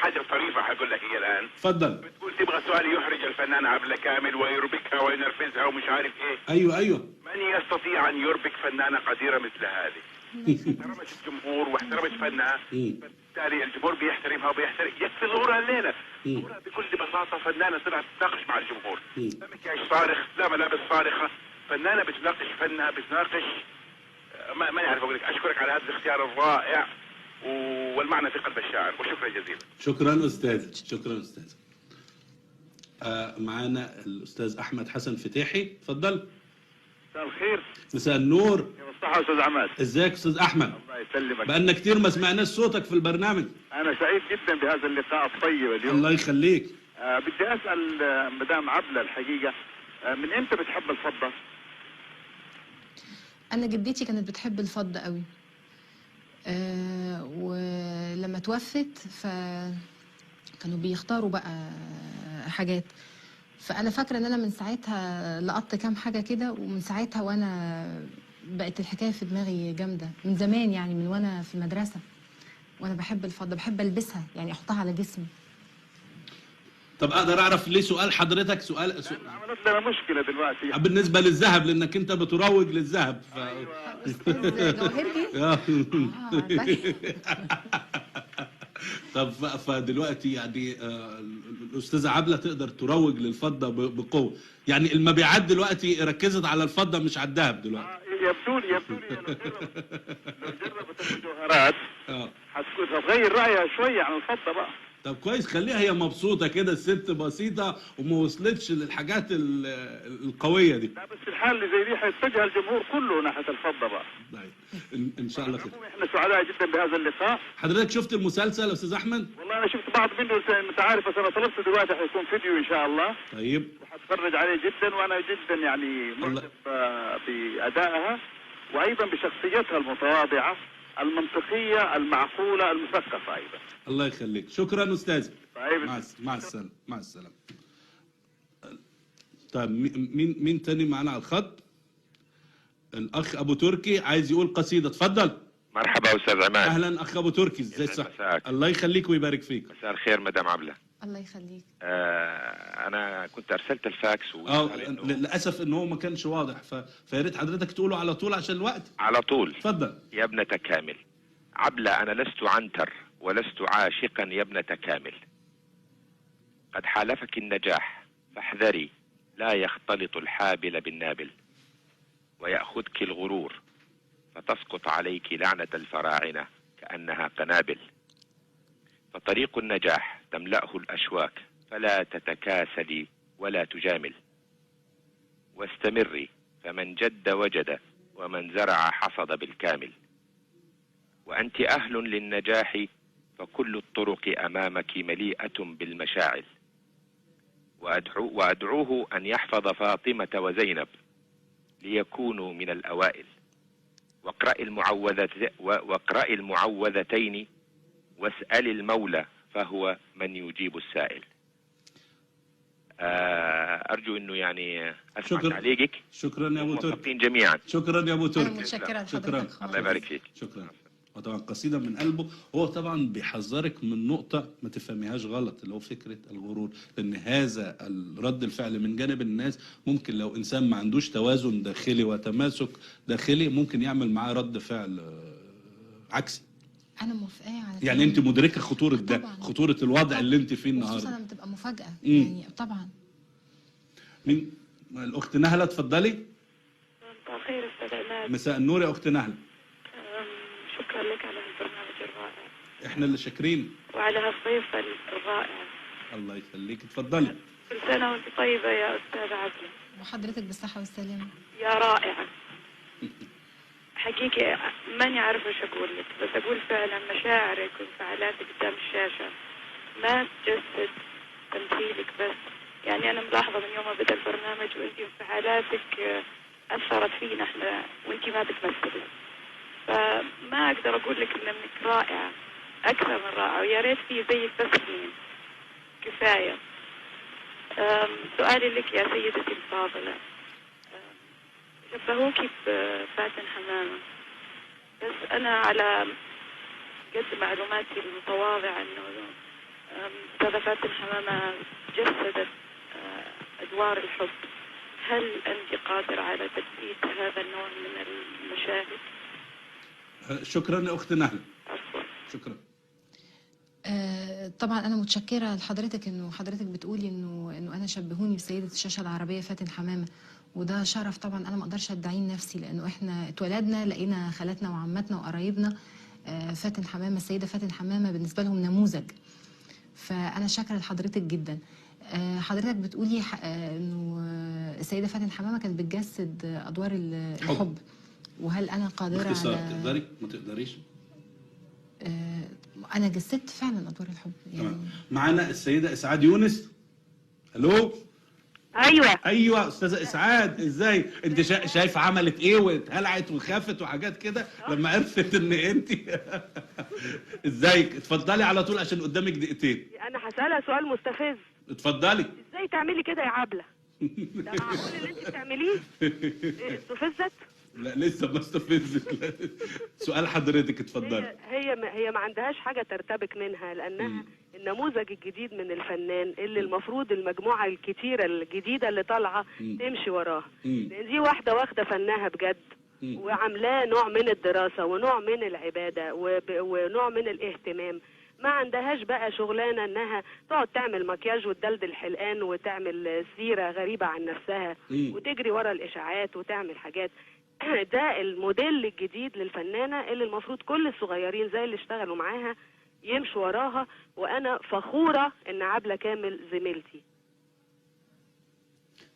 حاجه طريفه هقول لك هي الان. اتفضل. بتقول تبغى سؤال يحرج الفنان عبلة كامل ويربكها وينرفزها ومش عارف ايه. ايوه. من يستطيع ان يربك فنانه قديره مثل هذه؟ احترمت الجمهور واحترمت فنها، بالتالي الجمهور بيحترمها وبيحترم، يكفي ظهورها الليله. ظهورها بكل بساطه فنانه طلعت تتناقش مع الجمهور. لا مكياج صارخ، لا ملابس صارخه، فنانه بتناقش فنها، بتناقش ما يعرف اقول لك. اشكرك على هذا الاختيار الرائع والمعنى في قلب الشاعر، وشكرا جزيلا. شكرا استاذ. معانا الاستاذ احمد حسن فتاحي، اتفضل. مساء الخير. مساء النور. يا مصلحه استاذ عماد. ازيك استاذ احمد؟ الله يسلمك. بقالنا كتير ما سمعناش صوتك في البرنامج. انا سعيد جدا بهذا اللقاء الطيب اليوم. الله يخليك. بدي اسال مدام عبلة الحقيقه، من امتى بتحب الفضه؟ انا جدتي كانت بتحب الفضه قوي، ولما توفت فكانوا بيختاروا بقى حاجات، فانا فاكره ان انا من ساعتها لقطت كام حاجه كده، ومن ساعتها وانا بقت الحكايه في دماغي جامده من زمان، يعني من وانا في المدرسه وانا بحب الفضه، بحب البسها يعني احطها على جسمي. طب اقدر اعرف ليه سؤال حضرتك؟ سؤال عملت لنا مشكله دلوقتي بالنسبه للذهب، لانك انت بتروج للذهب. استاذ جوهرجي. طب فدلوقتي يعني الاستاذه عبلة تقدر تروج للفضه بقوه، يعني المبيعات دلوقتي ركزت على الفضه مش على الذهب دلوقتي. يبدو لي لو جربت المجوهرات هتغير رايها شويه عن الفضه بقى. طب كويس، خليها هي مبسوطه كده، الست بسيطه وما وصلتش للحاجات القويه دي. لا بس الحال اللي زي دي حيتجه الجمهور كله ناحيه الفضه بقى. طيب ان شاء الله خير. احنا سعداء جدا بهذا اللقاء. حضرتك شفت المسلسل يا استاذ احمد؟ والله انا شفت بعض منه، انت عارف، بس انا طلبت دلوقتي حيكون فيديو ان شاء الله. طيب. وحتفرج عليه جدا، وانا جدا يعني معجب بادائها وايضا بشخصيتها المتواضعه المنطقيه المعقوله المثقفه ايضا. الله يخليك، شكرا استاذ. طيب مع السلامه. مع السلامه. طيب مين تاني معانا على الخط؟ الاخ ابو تركي عايز يقول قصيده، اتفضل. مرحبا استاذ عماد. اهلا اخ ابو تركي، ازاي صحتك؟ الله يخليك ويبارك فيك. مساء الخير مدام عبله. الله يخليك. انا كنت ارسلت الفاكس للاسف ان هو ما كانش واضح، فيا ريت حضرتك تقوله على طول عشان الوقت. على طول. اتفضل. يا ابنة كامل، عبله انا لست عنتر ولست عاشقا يا ابنة كامل، قد حالفك النجاح فاحذري لا يختلط الحابل بالنابل، ويأخذك الغرور فتسقط عليك لعنة الفراعنة كأنها قنابل، فطريق النجاح تملأه الأشواك فلا تتكاسلي ولا تجامل، واستمري فمن جد وجد ومن زرع حصد بالكامل، وأنت أهل للنجاح فكل الطرق أمامك مليئة بالمشاعل، وأدعوه أن يحفظ فاطمة وزينب ليكونوا من الأوائل، واقرأي المعوذتين واسأل المولى فهو من يجيب السائل. أرجو أنه يعني أسمع تعليقك. شكرا يا أبو تركي. جميعا. شكرا يا أبو تركي. متشكرة شكرا. الله يبارك فيك. شكرا. وطبعا قصيدة من قلبه، هو طبعا بيحذرك من نقطة ما تفهميهاش غلط، اللي هو فكرة الغرور، لأن هذا رد الفعل من جانب الناس ممكن لو إنسان ما عندوش توازن داخلي وتماسك داخلي ممكن يعمل معاه رد فعل عكسي. أنا موافقة على يعني أنت مدركة خطورة ده، خطورة الوضع اللي أنت فيه النهارده. خصوصا لما تبقى مفاجأة. يعني طبعا. مين؟ الأخت نهلة، اتفضلي. مساء الخير أستاذ عماد. مساء النور يا أخت نهلة. شكرا لك على البرنامج الرائع. احنا اللي شاكرين. وعلى هالضيفة الرائعة. الله يخليك، اتفضلي. كل سنة وانت طيبة يا أستاذ عبلة. وحضرتك بالصحة والسلامة. يا رائعة. حقيقي ماني عارفة ايش اقول لك، بس اقول فعلا مشاعرك وانفعالاتك قدام الشاشة ما تجسد تمثيلك بس. يعني أنا ملاحظة من يوم ما بدأ البرنامج وانت انفعالاتك أثرت فينا احنا وانت ما بتمثلي. فما اقدر اقول لك انك رائعه، اكثر من رائعه، ويا ريت في زيك بس اثنين كفايه. سؤالي لك يا سيدتي الفاضله، شبهوكي بفاتن حمامه، بس انا على قد معلوماتي المتواضعه انه استاذه فاتن حمامه جسدت ادوار الحب. هل انت قادره على تجسيد هذا النوع من المشاهد؟ شكرا يا اخت نهله. شكرا. طبعا انا متشكره لحضرتك انه حضرتك بتقولي انه انا شبهوني بسيده الشاشه العربيه فاتن حمامه، وده شرف طبعا انا ما اقدرش ادعيه لنفسي، لانه احنا اتولدنا لقينا خالاتنا وعماتنا وقرايبنا فاتن حمامه، السيده فاتن حمامه بالنسبه لهم نموذج. فانا شاكره لحضرتك جدا. حضرتك بتقولي انه السيده فاتن حمامه كانت بتجسد ادوار الحب، وهل انا قادره باختصار على تقدري ما تقدريش؟ انا جسدت فعلا ادوار الحب يعني. معانا السيده اسعاد يونس. الو. ايوه استاذه اسعاد، ازاي انت شايفه عملت ايه واتهلعت وخافت وحاجات كده لما عرفت ان انت ازيك؟ اتفضلي على طول عشان قدامك دقيقتين. انا هسألها سؤال مستفز. اتفضلي. ازاي تعملي كده يا عبله؟ ده معقول اللي انت بتعمليه؟ استفزت؟ لا لسه ما استفزت. سؤال حضرتك اتفضلي. هي ما عندهاش حاجه ترتبك منها، لانها النموذج الجديد من الفنان اللي المفروض المجموعه الكتيره الجديده اللي طالعه تمشي وراها، لان دي واحده واخده فنها بجد وعاملاه نوع من الدراسه ونوع من العباده ونوع من الاهتمام. ما عندهاش بقى شغلانه انها تقعد تعمل مكياج وتدلدل حلقان وتعمل سيره غريبه عن نفسها وتجري ورا الاشاعات وتعمل حاجات. ده الموديل الجديد للفنانه اللي المفروض كل الصغيرين زي اللي اشتغلوا معاها يمشوا وراها، وانا فخوره ان عبله كامل زميلتي.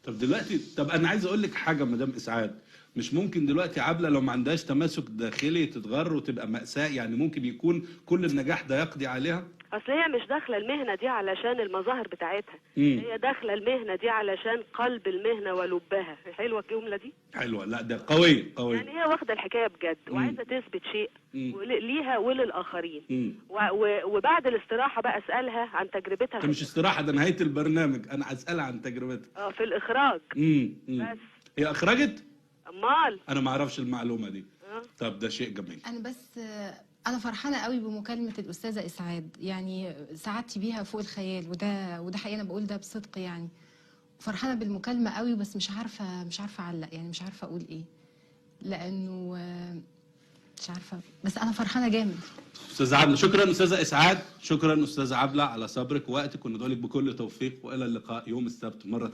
طب دلوقتي، انا عايز اقول لك حاجه مدام اسعاد، مش ممكن دلوقتي عبله لو ما عندهاش تماسك داخلي تتغر وتبقى مأساة؟ يعني ممكن يكون كل النجاح ده يقضي عليها؟ اصل هي مش داخله المهنه دي علشان المظاهر بتاعتها، هي داخله المهنه دي علشان قلب المهنه ولبها. حلوه الجمله دي؟ حلوه، لا ده قويه يعني هي واخده الحكايه بجد وعايزه تثبت شيء ليها وللاخرين. وبعد الاستراحه بقى اسالها عن تجربتها. ده مش استراحه، ده نهايه البرنامج، انا هسالها عن تجربتها. في الاخراج. بس هي اخرجت؟ امال انا ما اعرفش المعلومه دي. طب ده شيء جميل. أنا فرحانة قوي بمكالمة الأستاذة إسعاد، يعني سعادتي بيها فوق الخيال، وده حقيقة أنا بقول ده بصدق يعني. فرحانة بالمكالمة قوي، بس مش عارفة أعلق، يعني مش عارفة أقول إيه، لأنه مش عارفة، بس أنا فرحانة جامد. أستاذة عبلة، شكرا أستاذة إسعاد، شكرا أستاذة عبلة على صبرك ووقتك، وندعو لك بكل توفيق، وإلى اللقاء يوم السبت مرة